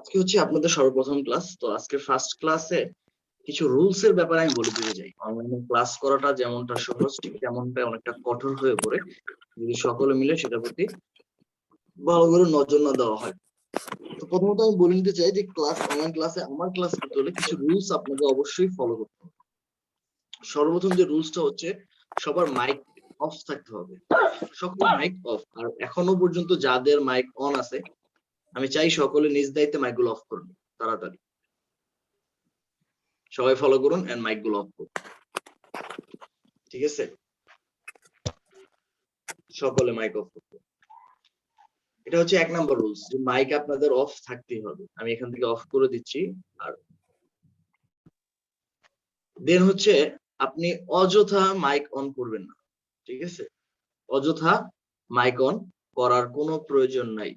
আজকে হচ্ছে আপনাদের সর্বপ্রথম ক্লাস। তো আজকে ফার্স্ট ক্লাসে কিছু রুলস এর ব্যাপারে আমি বলে দিতে চাই। অনলাইনে ক্লাস করাটা যেমনটা সহজ, ঠিক তেমনটা অনেকটা কঠোর হয়ে পড়ে যদি সকলে মিলে সেটার প্রতি ভালো করে নজর না দেওয়া হয়। তো প্রথমত আমি বলে নিতে চাই যে অনলাইন ক্লাসে আমার ক্লাস করতে হলে কিছু রুলস আপনাকে অবশ্যই ফলো করতে হবে। সর্বপ্রথম যে রুলসটা হচ্ছে সবার মাইক অফ থাকতে হবে, সকল মাইক অফ। আর এখনো পর্যন্ত যাদের মাইক অন আছে আমি চাই সকলে নিজ দায়িত্বে মাইক গুলো অফ করুন তাড়াতাড়ি। সবাই ফলো করুন এন্ড মাইক গুলো অফ করুন, ঠিক আছে? সকলে মাইক অফ করুন। এটা হচ্ছে 1 নাম্বার রুলস, যে মাইক আপনাদের অফ থাকতেই হবে। আমি এখান থেকে অফ করে দিচ্ছি। আর দেন হচ্ছে আপনি অযথা মাইক অন করবেন না, ঠিক আছে? অযথা মাইক অন করার কোনো প্রয়োজন নাই।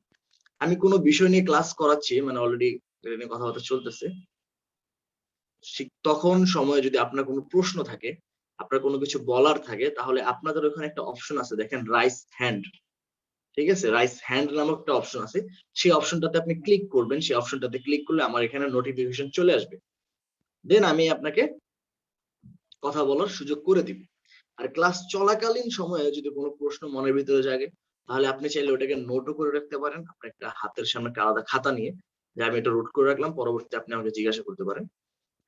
আমি কোনো বিষয় নিয়ে ক্লাস করাচ্ছি, মানে অলরেডি এটা নিয়ে কথাবার্তা চলতেছে, তখন সময়ে যদি আপনার কোনো প্রশ্ন থাকে, আপনার কোনো কিছু বলার থাকে, তাহলে আপনাদের ওখানে একটা অপশন আছে, দেখেন রাইস হ্যান্ড, ঠিক আছে? রাইস হ্যান্ড নামক একটা অপশন আছে, সেই অপশনটাতে আপনি ক্লিক করবেন। সেই অপশনটাতে ক্লিক করলে আমার এখানে নোটিফিকেশন চলে আসবে। দেন আমি আপনাকে কথা বলার সুযোগ করে দিব। আর ক্লাস চলাকালীন সময়ে যদি কোনো প্রশ্ন মনের ভিতরে জাগে, তাহলে আপনি চাইলে ওটাকে নোটও করে রাখতে পারেন। আপনি একটা হাতের সামনে একটা আলাদা খাতা নিয়ে, যে আমি এটা নোট করে রাখলাম, পরবর্তীতে আপনি আমাকে জিজ্ঞাসা করতে পারেন।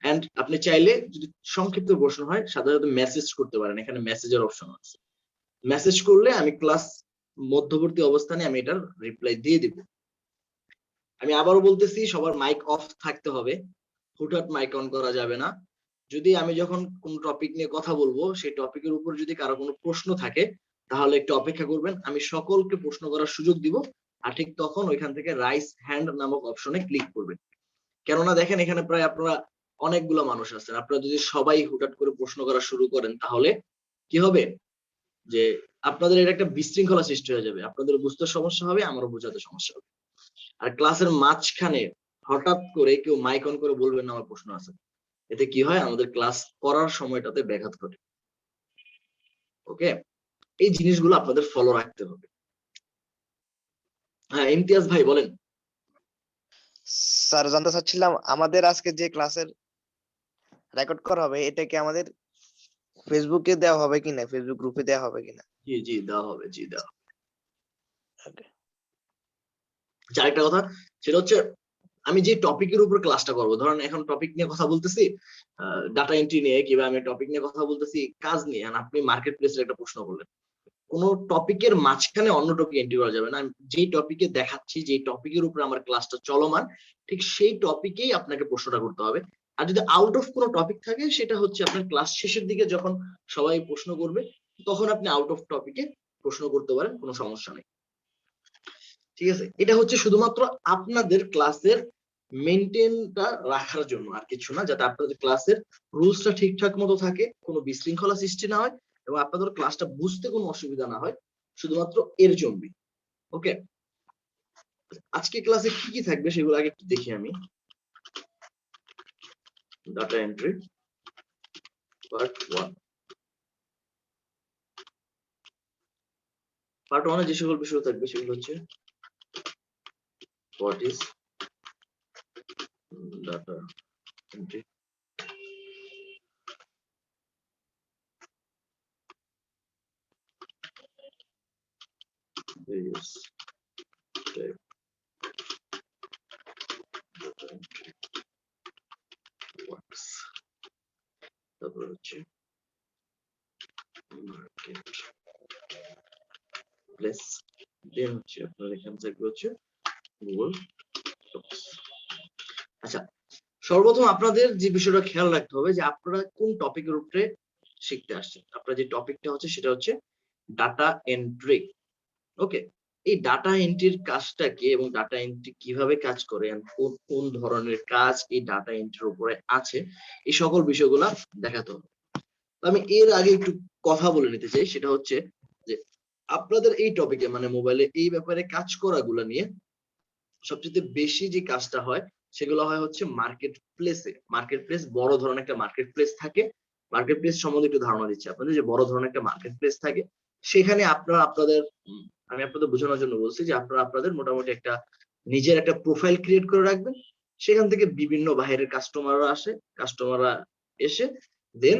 এন্ড আপনি চাইলে যদি সংক্ষিপ্ত প্রশ্ন হয় সাধারণত মেসেজ করতে পারেন, এখানে মেসেজের অপশন আছে। মেসেজ করলে আমি ক্লাস মধ্যবর্তী অবস্থানে আমি এটার রিপ্লাই দিয়ে দিব। আমি আবারও বলতেছি, সবার মাইক অফ থাকতে হবে, হুটহাট মাইক অন করা যাবে না। যদি আমি যখন কোন টপিক নিয়ে কথা বলবো, সেই টপিকের উপর যদি কারো কোনো প্রশ্ন থাকে, তাহলে একটু অপেক্ষা করবেন, আমি সকলকে প্রশ্ন করার সুযোগ দিব। আর ঠিক তখন ওইখান থেকে রাইস হ্যান্ড নামক অপশনে ক্লিক করবেন। কেননা দেখেন এখানে প্রায় আপনারা অনেকগুলো মানুষ আছেন, আপনারা যদি সবাই হুটহাট করে প্রশ্ন করা শুরু করেন, তাহলে কি হবে যে আপনাদের এটা একটা বিশৃঙ্খলা সৃষ্টি হয়ে যাবে, আপনাদের বুঝতে সমস্যা হবে, আমারও বোঝাতে সমস্যা হবে। আর ক্লাসের মাঝখানে হঠাৎ করে কেউ মাইক অন করে বলবেন না আমার প্রশ্ন আছে, এতে কি হয়, আমাদের ক্লাস করার সময়টাতে ব্যাঘাত ঘটে। ওকে, এই জিনিসগুলো আপনাদের ফলো রাখতে হবে। হ্যাঁ, ইমতিয়াজ ভাই বলেন। স্যার, জানতে চাচ্ছিলাম আমাদের আজকে যে ক্লাসের রেকর্ড করা হবে এটা কি আমাদের ফেসবুকে দেওয়া হবে কিনা, ফেসবুক গ্রুপে দেওয়া হবে কিনা? জি জি দেওয়া হবে, জি দেওয়া হবে। Okay. আরেকটা কথা, সেটা হচ্ছে আমি যে টপিকের উপর ক্লাসটা করবো, ধরেন এখন টপিক নিয়ে কথা বলতেছি ডাটা এন্ট্রি নিয়ে, কিংবা আমি টপিক নিয়ে কথা বলতেছি কাজ নিয়ে, আর আপনি মার্কেট প্লেসের একটা প্রশ্ন করলেন, কোন টপিকের মাঝখানে অন্য টপিক এন্ট্রি করা যাবে না। যেই টপিকে দেখাচ্ছি, যেই টপিকের উপর আমার ক্লাসটা চলমান, ঠিক সেই টপিকেই আপনাকে প্রশ্নটা করতে হবে। আর যদি আউট অফ কোনো টপিক থাকে, সেটা হচ্ছে আপনার ক্লাস শেষের দিকে যখন সবাই প্রশ্ন করবে, তখন আপনি আউট অফ টপিকে প্রশ্ন করতে পারেন, কোনো সমস্যা নেই, ঠিক আছে? এটা হচ্ছে শুধুমাত্র আপনাদের ক্লাসের মেইনটেইনটা রাখার জন্য, আর কিছু না, যাতে আপনাদের ক্লাসের রুলসটা ঠিকঠাক মতো থাকে, কোনো বিশৃঙ্খলা সৃষ্টি না হয়, এবং আপনাদের ক্লাসটা বুঝতে কোনো অসুবিধা না হয়, শুধুমাত্র এর জন্যই। ওকে, আজকে ক্লাসে কি কি থাকবে সেগুলো আগে একটু দেখি আমি। Data entry part 1। পার্ট 1 এ যে সকল বিষয় থাকবে সেগুলো হচ্ছে what is data entry, various type data entry works, তারপর হচ্ছে মার্কেট প্লেস, দেন হচ্ছে আপনার এখানে থাকবে হচ্ছে গুগল শপস। আচ্ছা, সর্বপ্রথম আপনাদের যে বিষয়টা খেয়াল রাখতে হবে, যে আপনারা কোন টপিকের উপরে শিখতে আসছেন। আপনার যে টপিকটা হচ্ছে সেটা হচ্ছে ডাটা এন্ট্রি। ওকে, এই ডাটা এন্ট্রির কাজটা কি এবং ডাটা এন্ট্রি কিভাবে কাজ করে, কোন কোন ধরনের কাজ এই ডাটা এন্ট্রির উপরে আছে, এই সকল বিষয়গুলা দেখাতে হবে। আমি এর আগে একটু কথা বলে নিতে চাই, সেটা হচ্ছে যে আপনাদের এই টপিকে, মানে মোবাইলে এই ব্যাপারে কাজ করাগুলো নিয়ে সবচেয়ে বেশি যে কাজটা হয়, সেগুলো হয় হচ্ছে মার্কেট প্লেসে। মার্কেট প্লেস, বড় ধরনের একটা মার্কেট প্লেস থাকে। মার্কেট প্লেস সম্বন্ধে একটু ধারণা দিচ্ছি আপনাদের, যে বড় ধরনের একটা মার্কেট প্লেস থাকে, সেখানে আপনারা আপনাদের আমি আপনাদের বোঝানোর জন্য বলছি যে আপনারা আপনাদের মোটামুটি একটা নিজের একটা প্রোফাইল ক্রিয়েট করে রাখবেন, সেখান থেকে বিভিন্ন বাইরের কাস্টমাররা আসে, কাস্টমাররা এসে দেন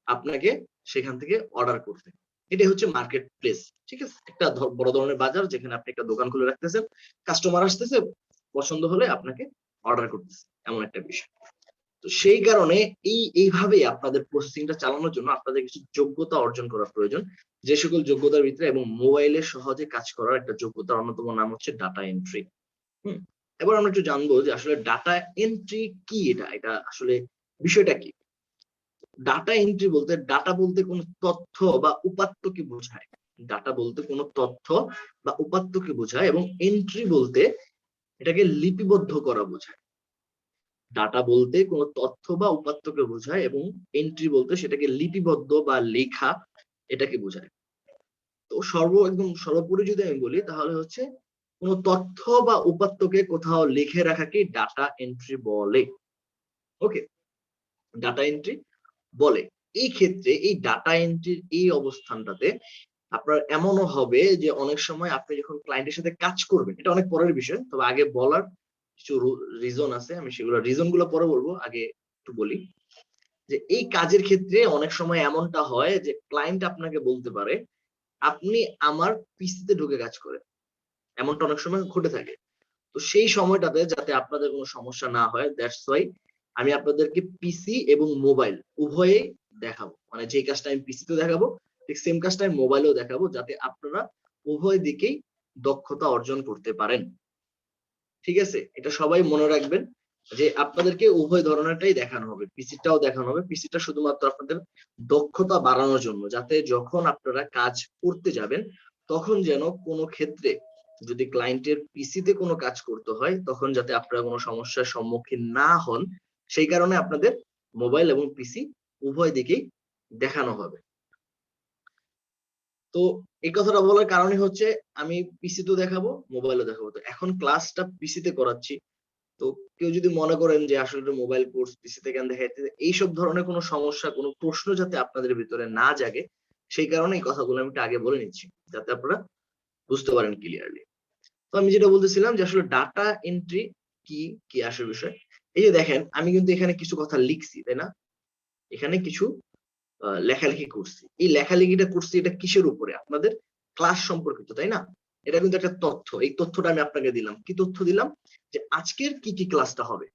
আপনাকে সেখান থেকে অর্ডার করতে। এটাই হচ্ছে মার্কেট প্লেস। ঠিক আছে, একটা বড় ধরনের বাজার যেখানে আপনি একটা দোকান খুলে রাখতেছেন, কাস্টমার আসতেছে, পছন্দ হলে আপনাকে অর্ডার করতেছে, এমন একটা বিষয়। তো সেই কারণে এইভাবেই আপনাদের প্রসেসিংটা চালানোর জন্য আপনাদের কিছু যোগ্যতা অর্জন করা প্রয়োজন, যে সকল যোগ্যতার ভিতরে এবং মোবাইলে সহজে কাজ করার একটা যোগ্যতার অন্যতম নাম হচ্ছে ডাটা এন্ট্রি। এবার আমরা একটু জানবো যে আসলে ডাটা এন্ট্রি কি, এটা আসলে বিষয়টা কি। ডাটা এন্ট্রি বলতে, ডাটা বলতে কোনো তথ্য বা উপাত্তকে বোঝায়। ডাটা বলতে কোনো তথ্য বা উপাত্তকে বোঝায়, এবং এন্ট্রি বলতে এটাকে লিপিবদ্ধ করা বোঝায়। ডাটা বলতে কোনো তথ্য বা উপাত্তকে বোঝায়, এবং এন্ট্রি বলতে সেটাকে লিপিবদ্ধ বা লেখা এটাকে বোঝায়। তো একদম সর্বোপরি যদি আমি বলি তাহলে হচ্ছে কোনো তথ্য বা উপাত্তকে কোথাও লিখে রাখাকে ডাটা এন্ট্রি বলে। ওকে, ডাটা এন্ট্রি বলে। এই ক্ষেত্রে এই ডাটা এন্ট্রির এই অবস্থানটাতে আপনার এমনও হবে যে অনেক সময় আপনি যখন ক্লায়েন্টের সাথে কাজ করবেন, এটা অনেক পরের বিষয়, তবে আগে বলার কিছু রিজন আছে, আমি সেগুলো রিজন গুলো পরে বলবো, আগে একটু বলি যে এই কাজের ক্ষেত্রে অনেক সময় এমনটা হয় যে ক্লায়েন্ট আপনাকে বলতে পারে আপনি আমার পিসিতে ঢুকে কাজ করেন, এমনটা অনেক সময় ঘটে থাকে। তো সেই সময়টাতে যাতে আপনাদের কোনো সমস্যা না হয়, দ্যাটস ওয়াই আমি আপনাদেরকে পিসি এবং মোবাইল উভয়েই দেখাবো, মানে যে কাজটা আমি পিসিতে দেখাবো ঠিক সেম কাজটা আমি মোবাইলেও দেখাবো, যাতে আপনারা উভয় দিকেই দক্ষতা অর্জন করতে পারেন। ঠিক আছে, এটা সবাই মনে রাখবেন যে আপনাদেরকে উভয় ধরনেরটাই দেখানো হবে, পিসিটাও দেখানো হবে। পিসিটা শুধুমাত্র আপনাদের দক্ষতা বাড়ানোর জন্য, যাতে যখন আপনারা কাজ করতে যাবেন তখন যেন কোনো ক্ষেত্রে যদি ক্লায়েন্টের পিসিতে কোনো কাজ করতে হয় তখন যাতে আপনারা কোনো সমস্যার সম্মুখীন না হন, সেই কারণে আপনাদের মোবাইল এবং পিসি উভয় দিকেই দেখানো হবে। তো এই কথাটা বলার কারণই হচ্ছে আমি পিসিতেও দেখাবো, মোবাইলও দেখাবো। তো এখন ক্লাসটা পিসিতে করাচ্ছি, তো কেউ যদি মনে করেন যে আসলে মোবাইল কোর্স পিসিতে কেন দেখাইতে, এইসব ধরনের কোনো সমস্যা, কোনো প্রশ্ন যাতে আপনাদের ভিতরে না জাগে, সেই কারণে এই কথাগুলো আমি একটু আগে বলে নিচ্ছি, যাতে আপনারা বুঝতে পারেন ক্লিয়ারলি। তো আমি যেটা বলতেছিলাম যে আসলে ডাটা এন্ট্রি কি, কি আসল বিষয়। এই যে দেখেন আমি কিন্তু এখানে কিছু কথা লিখছি, তাই না? এখানে কিছু লেখালেখি করছি। এই লেখালেখিটা করছি এটা কিসের উপরে? আপনাদের ক্লাস সম্পর্কিত, তাই না? এটা কিন্তু একটা তথ্য। এই তথ্যটা আমি আপনাকে দিলাম। কি তথ্য দিলাম? যে আজকের কি ক্লাসটা হবে।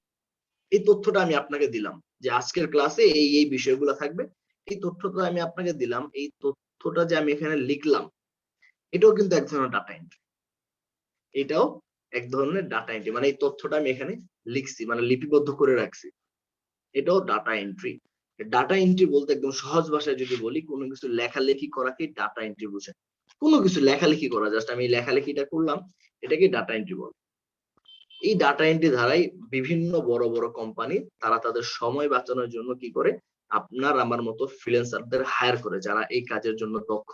এই তথ্যটা আমি আপনাকে দিলাম যে আজকের ক্লাসে এই বিষয়গুলো থাকবে। এই তথ্যটা আমি আপনাকে দিলাম। এই তথ্যটা যে আমি এখানে লিখলাম, এটাও কিন্তু এক ধরনের ডাটা এন্ট্রি। এটাও এক ধরনের ডাটা এন্ট্রি, মানে এই তথ্যটা আমি এখানে লিখছি, মানে লিপিবদ্ধ করে রাখছি। এটাও ডাটা এন্ট্রি। ডাটা এন্ট্রি বলতে একদম সহজ ভাষায় যদি বলি, কোনো কিছু লেখালেখি করাকে ডাটা এন্ট্রি বোঝায়। কোনো কিছু লেখালেখি করা, জাস্ট আমি লেখালেখিটা করলাম, এটাকে ডাটা এন্ট্রি বলে। এই ডাটা এন্ট্রি ধারাই বিভিন্ন বড় বড় কোম্পানি তারা তাদের সময় বাঁচানোর জন্য কি করে, আপনার আমার মতো ফ্রিল্যান্সারদের হায়ার করে, যারা এই কাজের জন্য দক্ষ,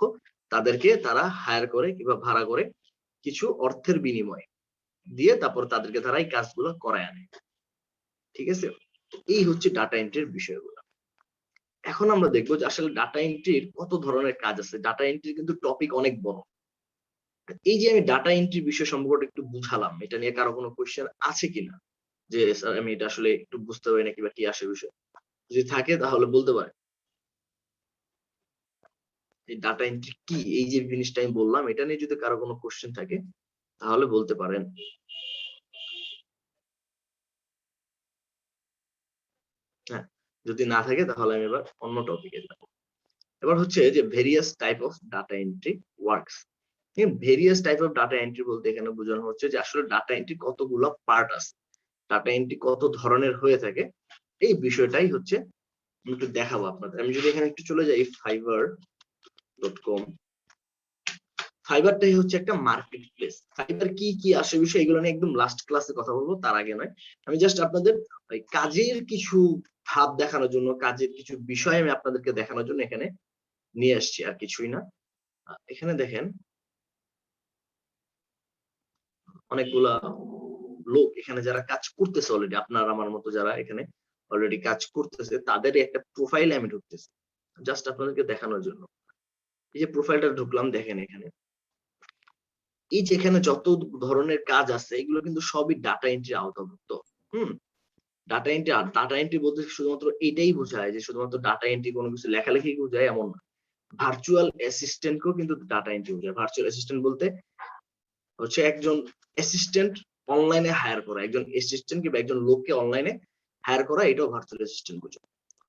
তাদেরকে তারা হায়ার করে কিংবা ভাড়া করে কিছু অর্থের বিনিময়ে দিয়ে তারপর তাদেরকে তারা এই কাজগুলো করায় আনে। ঠিক আছে, এই হচ্ছে ডাটা এন্ট্রির বিষয়গুলো। এখন আমরা দেখবো যে আসলে ডাটা এন্ট্রির কত ধরনের কাজ আছে। ডাটা এন্ট্রি কিন্তু টপিক অনেক বড়। এই যে আমি ডাটা এন্ট্রি বিষয় সম্পর্কে একটু বুঝালাম, এটা নিয়ে কারো কোনো কোয়েশ্চেন আছে কিনা, যে স্যার আমি এটা আসলে একটু বুঝতে পারি না কিংবা কি আসে বিষয়, যদি থাকে তাহলে বলতে পারেন। এই ডাটা এন্ট্রি কি, এই যে জিনিসটা আমি বললাম, এটা নিয়ে যদি কারো কোনো কোয়েশ্চেন থাকে তাহলে বলতে পারেন। হ্যাঁ, যদি না থাকে তাহলে আমি এবার অন্য টপিকে যাব। এবার হচ্ছে যে various type of data entry works. Various type of data entry বলতে এখানে বোঝানো হচ্ছে যে আসলে ডাটা এন্ট্রি কতগুলো পার্ট আছে, ডাটা এন্ট্রি কত ধরনের হয়ে থাকে, এই বিষয়টাই হচ্ছে আমি একটু দেখাবো আপনাদের। আমি যদি এখানে একটু চলে যাই fiverr.com, ফাইবারটাই হচ্ছে একটা মার্কেট প্লেস। ফাইবার কি কি আসে বিষয়, এগুলো নিয়ে একদম লাস্ট ক্লাসে কথা বলবো, তার আগে নয়। আমি জাস্ট আপনাদের ওই কাজের কিছু ভাব দেখানোর জন্য, কাজের কিছু বিষয় আমি আপনাদেরকে দেখানোর জন্য এখানে নিয়ে আসছি, আর কিছুই না। এখানে দেখেন অনেকগুলা লোক এখানে যারা কাজ করতেছে অলরেডি, আপনার আমার মতো যারা এখানে অলরেডি কাজ করতেছে, তাদের একটা প্রোফাইলে আমি ঢুকতেছি জাস্ট আপনাদেরকে দেখানোর জন্য। এই যে প্রোফাইলটা ঢুকলাম, দেখেন এখানে এই যে এখানে যত ধরনের কাজ আছে এগুলো কিন্তু সবই ডাটা এন্ট্রি আওতাভুক্ত। ডাটা এন্ট্রি বলতে শুধুমাত্র এটাই বোঝায় যে শুধুমাত্র ডাটা এন্ট্রি কোনো কিছু লেখালেখি বোঝায় এমন না। ভার্চুয়াল অ্যাসিস্ট্যান্টকেও কিন্তু ডাটা এন্ট্রি বোঝায়। ভার্চুয়াল অ্যাসিস্ট্যান্ট বলতে হচ্ছে একজন অ্যাসিস্ট্যান্ট অনলাইনে হায়ার করা, একজন অ্যাসিস্ট্যান্ট কিংবা একজন লোককে অনলাইনে হায়ার করা, এটাও ভার্চুয়াল অ্যাসিস্ট্যান্ট বোঝায়।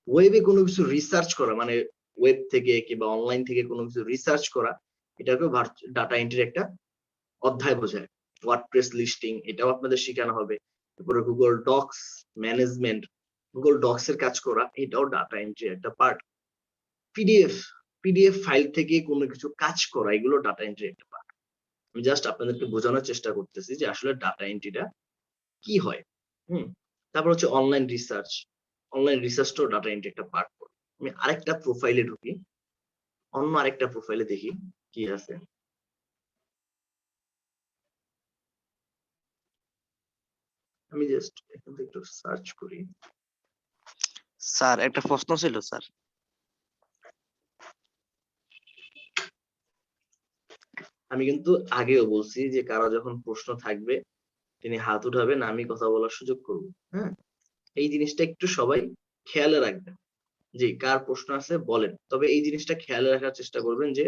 ওয়েবে কোনো কিছু রিসার্চ করা, মানে ওয়েব থেকে কিংবা অনলাইন থেকে কোনো কিছু রিসার্চ করা, এটাকেও ডাটা এন্ট্রির একটা অধ্যায় বোঝায়। ওয়ার্ডপ্রেস লিস্টিং, এটাও আপনাদের শেখানো হবে। তারপরে Google Docs management, Google Docs এর কাজ করা, এটাও ডাটা এন্ট্রির একটা পার্ট। পিডিএফ, পিডিএফ ফাইল থেকে কোনো কিছু কাজ করা, এগুলো ডাটা এন্ট্রির একটা পার্ট। আমি জাস্ট আপনাদেরকে বোঝানোর চেষ্টা করতেছি যে আসলে ডাটা এন্ট্রিটা কি হয়। তারপর হচ্ছে অনলাইন রিসার্চ, অনলাইন রিসার্চটাও ডাটা এন্ট্রি একটা পার্ট। আমি আরেকটা প্রোফাইলে ঢুকি, অন্য আরেকটা প্রোফাইলে দেখি কি আছে। আমি জাস্ট এখান থেকে একটু সার্চ করি। স্যার একটা প্রশ্ন ছিল স্যার। আমি কিন্তু আগেও বলছি যে কারো যখন প্রশ্ন থাকবে তিনি হাত উঠাবেন, আমি কথা বলার সুযোগ করব। হ্যাঁ, এই জিনিসটা একটু সবাই খেয়ালে রাখবেন যে কার প্রশ্ন আছে বলেন, তবে এই জিনিসটা খেয়ালে রাখার চেষ্টা করবেন যে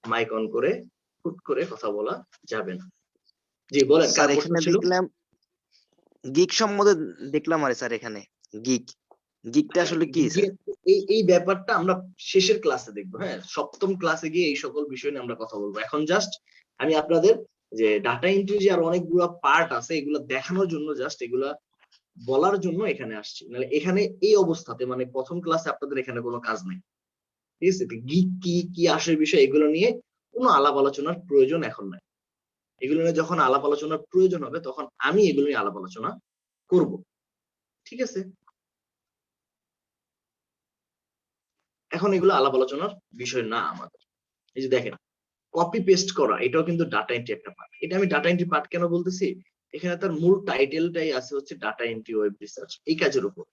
মাইক অন করে হুট করে কথা বলা যাবে না। জি বলেন, স্যার কার প্রশ্ন এখানে ছিল? দেখলাম গিগ সম্বন্ধে দেখলাম আরে স্যার এখানে গিগ, গিগটা আচ্ছা, আসলে কি স্যার? এই এই ব্যাপারটা আমরা শেষের ক্লাসে দেখবো। হ্যাঁ, সপ্তম ক্লাসে গিয়ে এই সকল বিষয় নিয়ে আমরা কথা বলবো। এখন জাস্ট আমি আপনাদের যে ডাটা এন্ট্রি যে আর অনেকগুলো পার্ট আছে এগুলো দেখানোর জন্য, জাস্ট এগুলা বলার জন্য এখানে আসছি। নাহলে এখানে এই অবস্থাতে মানে প্রথম ক্লাসে আপনাদের এখানে কোনো কাজ নেই। ঠিক আছে, গিগ কি কি আসে বিষয় এগুলো নিয়ে কোনো আলাপ আলোচনার প্রয়োজন এখন নাই। এগুলো নিয়ে যখন আলাপ আলোচনার প্রয়োজন হবে তখন আমি এগুলো নিয়ে আলাপ আলোচনা করব। ঠিক আছে, এখন এগুলো আলাপ আলোচনার বিষয় না আমাদের। এই যে দেখেন, কপি পেস্ট করা, এটাও কিন্তু ডাটা এন্ট্রি একটা পার্ট। এটা আমি ডাটা এন্ট্রি পার্ট কেন বলতেছি, এখানে তার মূল টাইটেলটাই আছে হচ্ছে ডাটা এন্ট্রি ওয়েব রিসার্চ, এই কাজের উপর।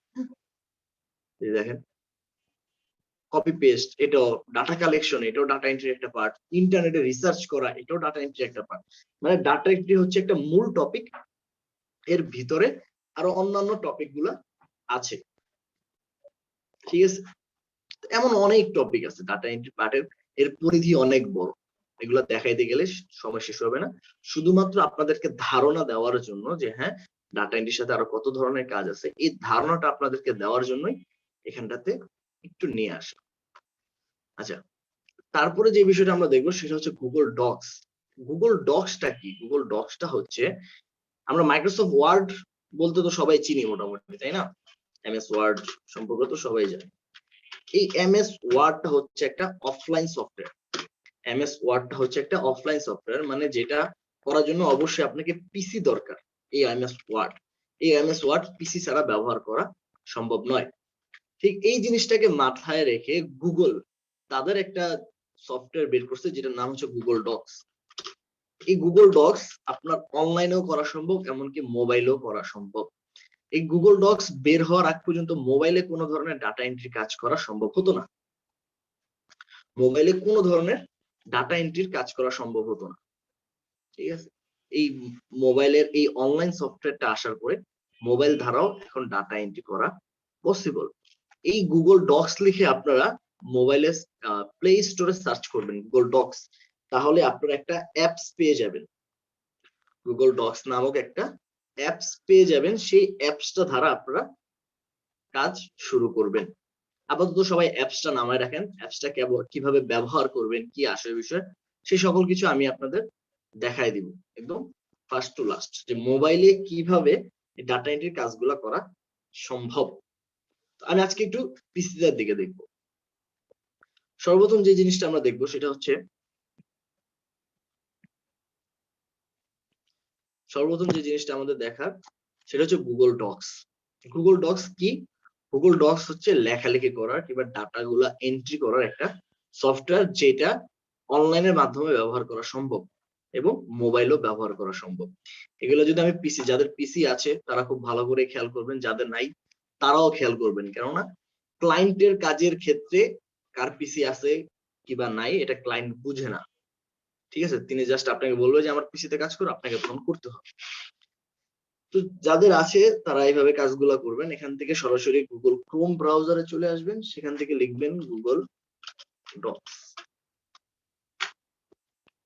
এই যে দেখেন, কপি পেস্ট এটাও, ডাটা কালেকশন এটাও ডাটা এন্ট্রির একটা পার্ট, ইন্টারনেটে রিসার্চ করা এটাও ডাটা এন্ট্রির একটা পার্ট। মানে ডাটা এন্ট্রি হচ্ছে একটা মূল টপিক, এর ভিতরে আরো অন্যান্য টপিক গুলা আছে। ঠিক আছে, এমন অনেক টপিক আছে ডাটা এন্ট্রি পার্টের, এর পরিধি অনেক বড়, এগুলো দেখাইতে গেলে সময় শেষ হবে না। শুধুমাত্র আপনাদেরকে ধারণা দেওয়ার জন্য যে হ্যাঁ, ডাটা এন্ট্রির সাথে আরো কত ধরনের কাজ আছে, এই ধারণাটা আপনাদেরকে দেওয়ার জন্যই এখানটাতে একটু নিয়ে আসা। আচ্ছা, তারপরে যে বিষয়টা আমরা দেখবো সেটা হচ্ছে গুগল ডক্স। গুগল ডক্সটা কি? গুগল ডক্সটা হচ্ছে, আমরা মাইক্রোসফট ওয়ার্ড বলতে তো সবাই চিনি মোটামুটি, তাই না? এমএস ওয়ার্ড সম্পর্কে তো সবাই জানে। এই এমএস ওয়ার্ডটা হচ্ছে একটা অফলাইন সফটওয়্যার। এমএস ওয়ার্ডটা হচ্ছে একটা অফলাইন সফটওয়্যার, মানে যেটা করার জন্য অবশ্যই আপনাকে পিসি দরকার। এই এমএস ওয়ার্ড পিসি ছাড়া ব্যবহার করা সম্ভব নয়। ঠিক এই জিনিসটাকে মাথায় রেখে গুগল তাদের একটা সফটওয়্যার বের করছে যেটার নাম হচ্ছে গুগল ডক্স। এই গুগল ডক্স আপনার অনলাইনেও করা সম্ভব, এমনকি মোবাইলেও করা সম্ভব। এই গুগল ডক্স বের হওয়ার আগ পর্যন্ত মোবাইলে কোনো ধরনের ডাটা এন্ট্রি কাজ করা সম্ভব হতো না। মোবাইলে কোনো ধরনের ডাটা এন্ট্রির কাজ করা সম্ভব হতো না। ঠিক আছে, এই মোবাইলের এই অনলাইন সফটওয়্যারটা আসার পরে মোবাইল দ্বারাও এখন ডাটা এন্ট্রি করা পসিবল। এই গুগল ডক্স লিখে আপনারা মোবাইলে প্লে স্টোরে সার্চ করবেন গুগল ডক্স, তাহলে আপনারা একটা অ্যাপস পেয়ে যাবেন। গুগল ডক্স নামক একটা অ্যাপস পেয়ে যাবেন, সেই অ্যাপসটা দ্বারা আপনারা কাজ শুরু করবেন। আপাতত সবাই অ্যাপসটা নামায় রাখেন, অ্যাপসটা কিভাবে ব্যবহার করবেন, কি আসে বিষয়, সেই সকল কিছু আমি আপনাদের দেখাই দিব একদম ফার্স্ট টু লাস্ট, যে মোবাইলে কিভাবে ডাটা এন্ট্রির কাজগুলো করা সম্ভব। আমি আজকে একটু পিসিটার দিকে দেখব। সর্বপ্রথম যে জিনিসটা আমরা দেখবো সেটা হচ্ছে, সর্বপ্রথম যে জিনিসটা আমাদের দেখার সেটা হচ্ছে গুগল ডক্স। গুগল ডক্স কি? গুগল ডক্স হচ্ছে লেখালেখি করার কিংবা ডাটা গুলা এন্ট্রি করার একটা সফটওয়্যার, যেটা অনলাইনের মাধ্যমে ব্যবহার করা সম্ভব এবং মোবাইলও ব্যবহার করা সম্ভব। এগুলো যদি আমি পিসি, যাদের পিসি আছে তারা খুব ভালো করে খেয়াল করবেন, যাদের নাই তারাও খেয়াল করবেন, কেননা ক্লায়েন্টের কাজের ক্ষেত্রে কার পিসি আছে কিবা নাই এটা ক্লায়েন্ট বুঝে না। ঠিক আছে, তিনি জাস্ট আপনাকে বলবে যে আমার পিসিতে কাজ করো, আপনাকে তখন করতে হবে। তো যাদের আছে তারা এইভাবে কাজগুলো করবেন। এখান থেকে সরাসরি গুগল ক্রোম ব্রাউজারে চলে আসবেন, সেখান থেকে লিখবেন গুগল ডক্স।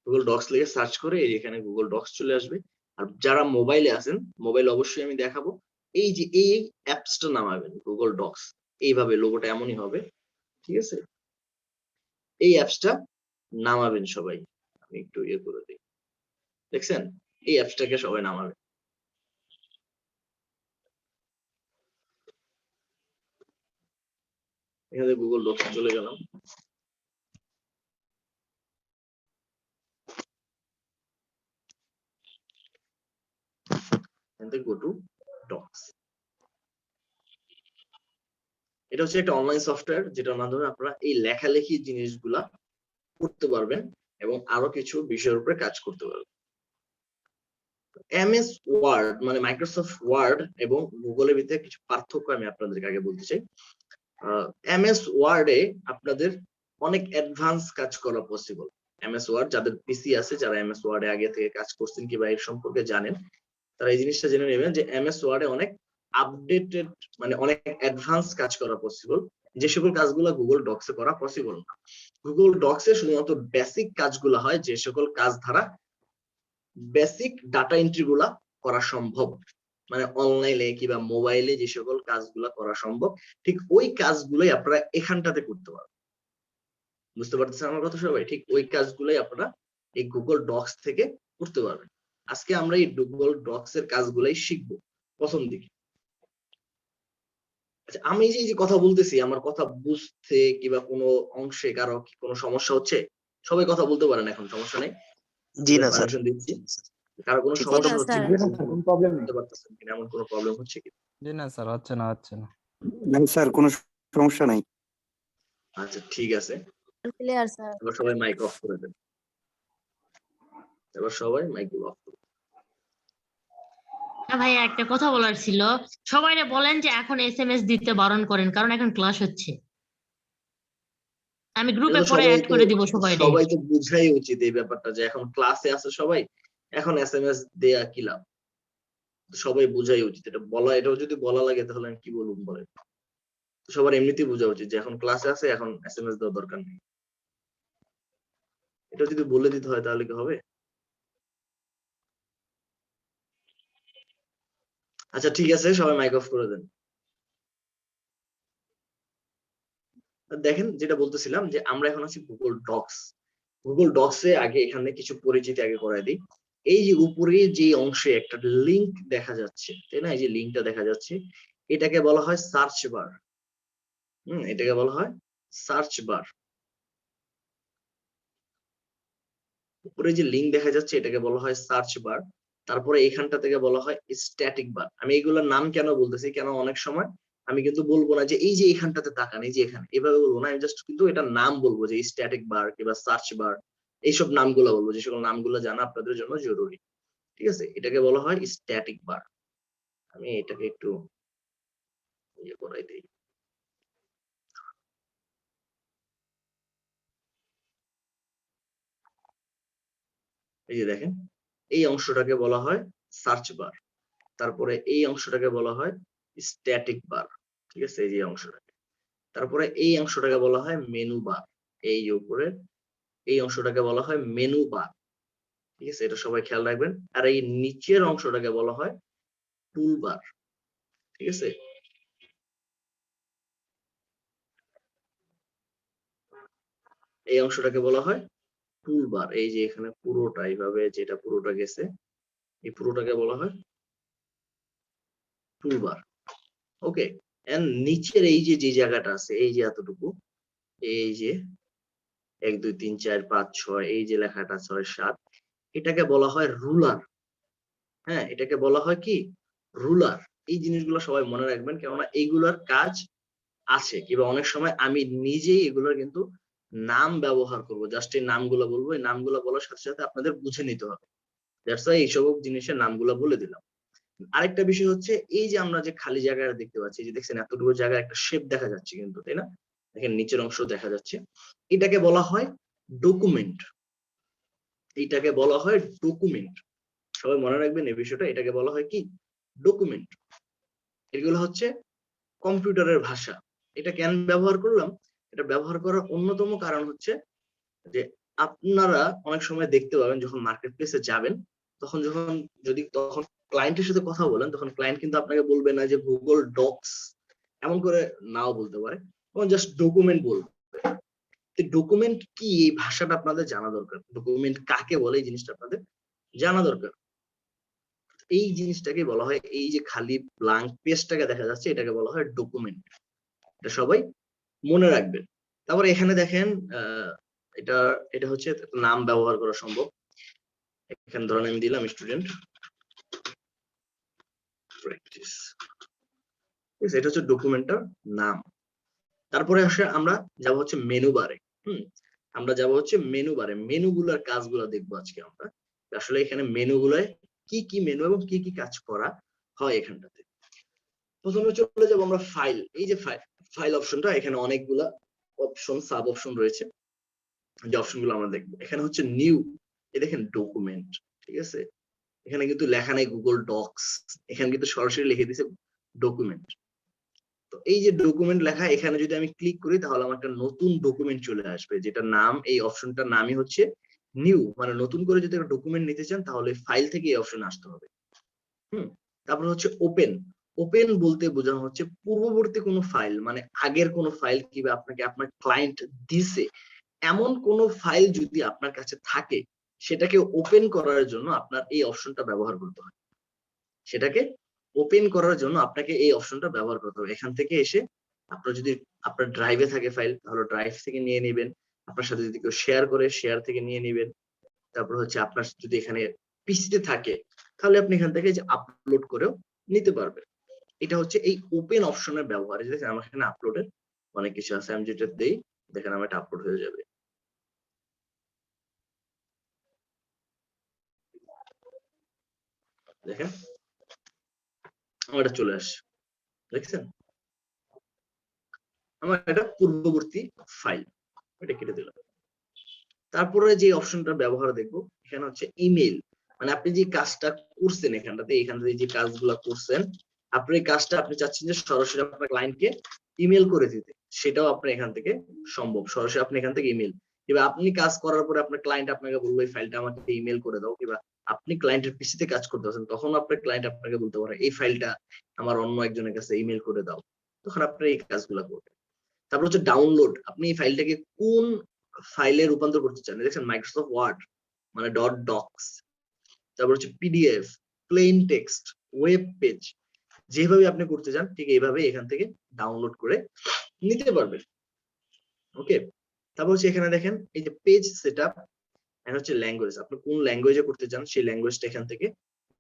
গুগল ডক্স লিখে সার্চ করে এই এখানে গুগল ডক্স চলে আসবে। আর যারা মোবাইলে আছেন, মোবাইল অবশ্যই আমি দেখাবো, এই যে এই অ্যাপসটা নামাবেন গুগল ডক্স, এইভাবে লোগোটা এমনই হবে, ঠিক আছে। এই অ্যাপসটা নামাবেন সবাই, আমি একটু ইয়ে করে দিই, দেখছেন এই অ্যাপসটাকে সবাই নামাবেন। এখানে গুগল ডক্স চলে গেলাম, এখান থেকে গো টু ডক্স। এটা হচ্ছে একটা অনলাইন সফটওয়্যার যেটার মাধ্যমে আপনারা এই লেখালেখি জিনিসগুলা করতে পারবেন এবং আরো কিছু বিষয়ের উপরে কাজ করতে পারবেন। এমএস ওয়ার্ড মানে মাইক্রোসফট ওয়ার্ড এবং গুগলের ভিতরে কিছু পার্থক্য আমি আপনাদেরকে আগে বলতে চাই। এমএস ওয়ার্ডে আপনাদের অনেক অ্যাডভান্স কাজ করা পসিবল। এমএস ওয়ার্ড যাদের পিসি আছে, যারা এমএস ওয়ার্ডে আগে থেকে কাজ করছেন কিংবা এর সম্পর্কে জানেন, তারা এই জিনিসটা জেনে নেবেন যে এমএস ওয়ার্ডে অনেক আপডেটেড মানে অনেক অ্যাডভান্স কাজ করা পসিবল, যে সকল কাজগুলো গুগল ডক্সে করা পসিবল না। গুগল ডক্সে শুধুমাত্র বেসিক কাজগুলো হয়, যে সকল কাজ দ্বারা বেসিক ডাটা এন্ট্রি গুলা করা সম্ভব, মানে অনলাইনে কিংবা মোবাইলে যে সকল কাজগুলা করা সম্ভব, ঠিক ওই কাজগুলোই আপনারা এখানটাতে করতে পারবেন। বুঝতে পারতেছেন আমার কথা সবাই? ঠিক ওই কাজগুলোই আপনারা এই গুগল ডক্স থেকে করতে পারবেন। আজকে আমরা এই গুগল ডক্স এর কাজগুলাই শিখবো প্রথম দিকে। আচ্ছা, আমি যে কথা বলতেছি, আমার কথা বুঝতে কিংবা কোনো অংশে কারো কোনো সমস্যা হচ্ছে? সবাই কথা বলতে পারেন এখন, সমস্যা নেই, জি না স্যার, পারমিশন দিচ্ছি। কারো কোনো ঠিক সমস্যা আছে। হচ্ছে স্যার। কিনা, কোনো প্রবলেম নেই। বুঝতে পারতেছেন কিনা, এমন কোনো প্রবলেম হচ্ছে কি? জি না স্যার, হচ্ছে না। না স্যার, কোনো সমস্যা নাই। আচ্ছা ঠিক আছে, ক্লিয়ার স্যার। এবার সবাই মাইক অফ করে দেন। এবার সবাই মাইক অফ করে দেন। ভাইয়া একটা কথা বলার ছিল, সবাইরে বলেন যে এখন এসএমএস দিতে বারণ করেন, কারণ এখন ক্লাস হচ্ছে। আমি গ্রুপে পরে অ্যাড করে দিব সবাইরে। সবাই তো বুঝাই উচিত এই ব্যাপারটা যে এখন ক্লাসে আছে সবাই, এখন এসএমএস দেয়া কি লাভ, সবাই বুঝাই উচিত। এটা বলা, এটাও যদি বলা লাগে তাহলে আমি কি বলবো বলেন? সবার এমনিতেই বোঝা উচিত যে এখন ক্লাসে আছে, এখন এসএমএস দেওয়ার দরকার নেই। এটা যদি বলে দিতে হয় তাহলে কি হবে? আচ্ছা ঠিক আছে, সবাই মাইক অফ করে দেন। দেখেন যেটা বলতেছিলাম যে আমরা এখন আছি গুগল ডক্স। গুগল ডক্সে আগে এখানে কিছু পরিচিতি আগে করাই দিই। এই যে উপরে যে অংশে একটা লিংক দেখা যাচ্ছে, তাই না, এই যে লিংকটা দেখা যাচ্ছে, এটাকে বলা হয় সার্চ বার। এটাকে বলা হয় সার্চ বার। উপরে যে লিংক দেখা যাচ্ছে এটাকে বলা হয় সার্চ বার। তারপরে এখানটা থেকে বলা হয় স্ট্যাটিক বার। আমি এগুলোর নাম কেন বলতেছি, কেন অনেক সময় আমি কিন্তু বলবো না যে এই যে এখানটাতে তাকান, এই যে এখানে, এভাবে বলবো না, আমি জাস্ট কিন্তু এটার নাম বলবো যে স্ট্যাটিক বার কিংবা সার্চ বার, এইসব নামগুলো বলবো, যে সকল নামগুলো জানা আপনাদের জন্য জরুরি। ঠিক আছে, এটাকে বলা হয় স্ট্যাটিক বার। আমি এটাকে একটু ইয়ে করাই দিই। এই যে দেখেন, এই অংশটাকে বলা হয় সার্চ বার। তারপরে এই অংশটাকে বলা হয় স্ট্যাটিক বার। ঠিক আছে, এই যে অংশটাকে। তারপরে এই অংশটাকে বলা হয় মেনু বার। এই যে উপরে এই অংশটাকে বলা হয় মেনু বার। ঠিক আছে, এটা সবাই খেয়াল রাখবেন। আর এই নিচের অংশটাকে বলা হয় টুল বার। ঠিক আছে, এই অংশটাকে বলা হয় টুল বার। এই যে এখানে পুরোটা এইভাবে যেটা পুরোটা গেছে, এই পুরোটাকে বলা হয় টুল বার। ওকে, এন্ড নিচের এই যে যে জায়গাটা আছে, এই যে এতটুকু, এই যে 1 2 3 4 5 6, এই যে লেখাটা 6 7, এটাকে বলা হয় রুলার। হ্যাঁ, এটাকে বলা হয় কি রুলার। এই জিনিসগুলো সবাই মনে রাখবেন, কেননা এইগুলোর কাজ আছে কিংবা অনেক সময় আমি নিজেই এগুলোর কিন্তু নাম ব্যবহার করব, জাস্ট এই নামগুলো বলবো, এই নামগুলো বলার সাথে সাথে আপনাদের বুঝে নিতে হবে। দ্যাটস ওয়াই এইসব জিনিসের নামগুলো বলে দিলাম। আরেকটা বিষয় হচ্ছে, এই যে আমরা যে খালি জায়গাটা দেখতে পাচ্ছি, যে দেখছেন এতটুকু জায়গায় একটা শেপ দেখা যাচ্ছে কিন্তু, তাই না? দেখেন নিচের অংশ দেখা যাচ্ছে, এটাকে বলা হয় ডকুমেন্ট। এইটাকে বলা হয় ডকুমেন্ট। সবাই মনে রাখবেন এই বিষয়টা, এটাকে বলা হয় কি ডকুমেন্ট। এগুলো হচ্ছে কম্পিউটারের ভাষা। এটা কেন ব্যবহার করলাম? এটা ব্যবহার করার অন্যতম কারণ হচ্ছে যে আপনারা অনেক সময় দেখতে পাবেন যখন মার্কেট প্লেসে যাবেন, তখন তখন ক্লায়েন্টের সাথে কথা বলেন, তখন ক্লায়েন্ট কিন্তু আপনাকে বলবে না যে গুগল ডক্স, এমন করে নাও বলতে পারে, তখন জাস্ট ডকুমেন্ট বলবে। ডকুমেন্ট কি এই ভাষাটা আপনাদের জানা দরকার, ডকুমেন্ট কাকে বলে এই জিনিসটা আপনাদের জানা দরকার। এই জিনিসটাকে বলা হয়, এই যে খালি ব্ল্যাঙ্ক পেজটাকে দেখা যাচ্ছে এটাকে বলা হয় ডকুমেন্ট। এটা সবাই মনে রাখবেন। তারপরে এখানে দেখেন এটা এটা হচ্ছে নাম ব্যবহার করা সম্ভব। এখানে ধরেন আমি দিলাম স্টুডেন্ট প্র্যাকটিস, এটা হচ্ছে ডকুমেন্টটার নাম। তারপরে আসে আমরা যাব হচ্ছে মেনু বারে। আমরা যাব হচ্ছে মেনু বারে, মেনুগুলোর কাজগুলো দেখবো আজকে আমরা। আসলে এখানে মেনুগুলোয় কি কি মেনু এবং কি কি কাজ করা হয় এখানটাতে। প্রথমে চলে যাবো আমরা ফাইল। এই যে ফাইল অপশনটা, এখানে অনেকগুলা অপশন, সাব অপশন রয়েছে। যে অপশনগুলো আমরা দেখবো, এখানে হচ্ছে নিউ, এই দেখেন ডকুমেন্ট, ঠিক আছে? এখানে কিন্তু লেখা নেই গুগল ডক্স, এখানে কিন্তু সরাসরি লিখে দিয়েছে ডকুমেন্ট। তো এই যে ডকুমেন্ট লেখা, এখানে যদি আমি ক্লিক করি তাহলে আমার একটা নতুন ডকুমেন্ট চলে আসবে, যেটা নাম, এই অপশনটার নামই হচ্ছে নিউ। মানে নতুন করে যদি একটা ডকুমেন্ট নিতে চান তাহলে ফাইল থেকে এই অপশন আসতে হবে। তারপর হচ্ছে ওপেন। ওপেন বলতে বোঝানো হচ্ছে পূর্ববর্তী কোনো ফাইল, মানে আগের কোনো ফাইল কিংবা আপনাকে আপনার ক্লায়েন্ট দিছে এমন কোনো ফাইল যদি আপনার কাছে থাকে, সেটাকে ওপেন করার জন্য আপনার এই অপশনটা ব্যবহার করতে হয়। সেটাকে ওপেন করার জন্য আপনাকে এই অপশনটা ব্যবহার করতে হবে। এখান থেকে এসে আপনার যদি আপনার ড্রাইভে থাকে ফাইল, তাহলে ড্রাইভ থেকে নিয়ে নেবেন। আপনার সাথে যদি কেউ শেয়ার করে, শেয়ার থেকে নিয়ে নেবেন। তারপর হচ্ছে আপনার যদি এখানে পিসিতে থাকে, তাহলে আপনি এখান থেকে যে আপলোড করেও নিতে পারবেন। এটা হচ্ছে এই ওপেন অপশনের ব্যবহার। দেখেন আমার এখানে আপলোডের অনেক কিছু আছে, আমি যেটা দেই দেখেন আমার এটা আপলোড হয়ে যাবে। দেখেন আমার এটা চলে আসছে, দেখছেন? আমার এটা পূর্ববর্তী ফাইল, এটা কেটে দিলাম। তারপরে যে অপশনটা ব্যবহার দেখবো, এখানে হচ্ছে ইমেল। মানে আপনি যে কাজটা করছেন এখানটাতে যে কাজগুলো করছেন, আপনি এই কাজটা আপনি চাচ্ছেন যে সরাসরি আপনার ক্লায়েন্টকে ইমেল করে দিতে, সেটাও আপনার এখান থেকে সম্ভব। সরাসরি আপনি এখান থেকে ইমেল, কিংবা আপনি কাজ করার পরে আপনার ক্লায়েন্ট আপনাকে বলবে এই ফাইলটা আমাকে ইমেল করে দাও, কিংবা আপনি ক্লায়েন্টের পিসিতে কাজ করতে আছেন, তখন আপনার ক্লায়েন্ট আপনাকে বলতে পারে এই ফাইলটা আমার অন্য একজনের কাছে ইমেল করে দাও, তখন আপনি এই কাজগুলো করবেন। তারপর হচ্ছে ডাউনলোড। আপনি এই ফাইলটাকে কোন ফাইলে রূপান্তর করতে চান, দেখছেন মাইক্রোসফট ওয়ার্ড মানে ডট ডক্স, তারপর হচ্ছে PDF, plane text, web page, যেভাবে আপনি করতে চান ঠিক এইভাবে এখান থেকে ডাউনলোড করে নিতে পারবেন। ওকে, তারপর হচ্ছে এখানে দেখেন এই যে পেজ সেটআপ, এখানে হচ্ছে ল্যাঙ্গুয়েজ, আপনি কোন ল্যাঙ্গুয়েজে করতে চান সেই ল্যাঙ্গুয়েজটা এখান থেকে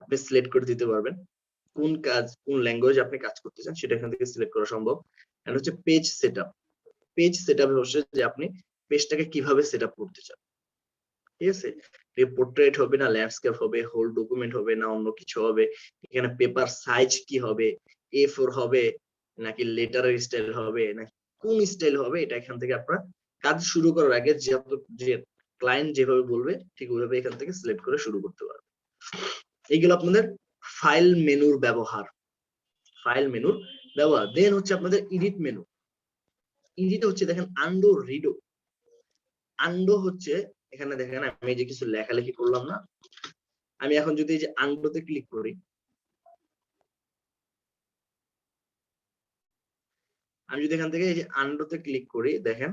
আপনি সিলেক্ট করে দিতে পারবেন। কোন ল্যাঙ্গুয়েজে আপনি কাজ করতে চান সেটা এখান থেকে সিলেক্ট করা সম্ভব। এখানে হচ্ছে পেজ সেটআপ। পেজ সেটআপ হচ্ছে যে আপনি পেজটাকে কিভাবে সেটআপ করতে চান, ঠিক আছে? পোর্ট্রেট হবে না ল্যান্ডস্কেপ হবে, হোল ডকুমেন্ট হবে না অন্য কিছু হবে, এখানে পেপার সাইজ কি হবে, A4 হবে নাকি লেটারের স্টাইল হবে, নাকি কোন স্টাইল হবে, এটা এখান থেকে আপনার কাজ শুরু করার আগে যে ক্লায়েন্ট যেভাবে বলবে ঠিক ওইভাবে এখান থেকে সিলেক্ট করে শুরু করতে পারবে। এইগুলো আপনাদের ফাইল মেনুর ব্যবহার। দেন হচ্ছে আপনাদের এডিট মেনু। এডিট হচ্ছে দেখেন আন্ডো রিডো। আন্ডো হচ্ছে এখানে দেখেন আমি যে কিছু লেখালেখি করলাম না, আমি এখন যদি এই যে আন্ডোতে ক্লিক করি, আমি যদি এখান থেকে এই যে আন্ডোতে ক্লিক করি, দেখেন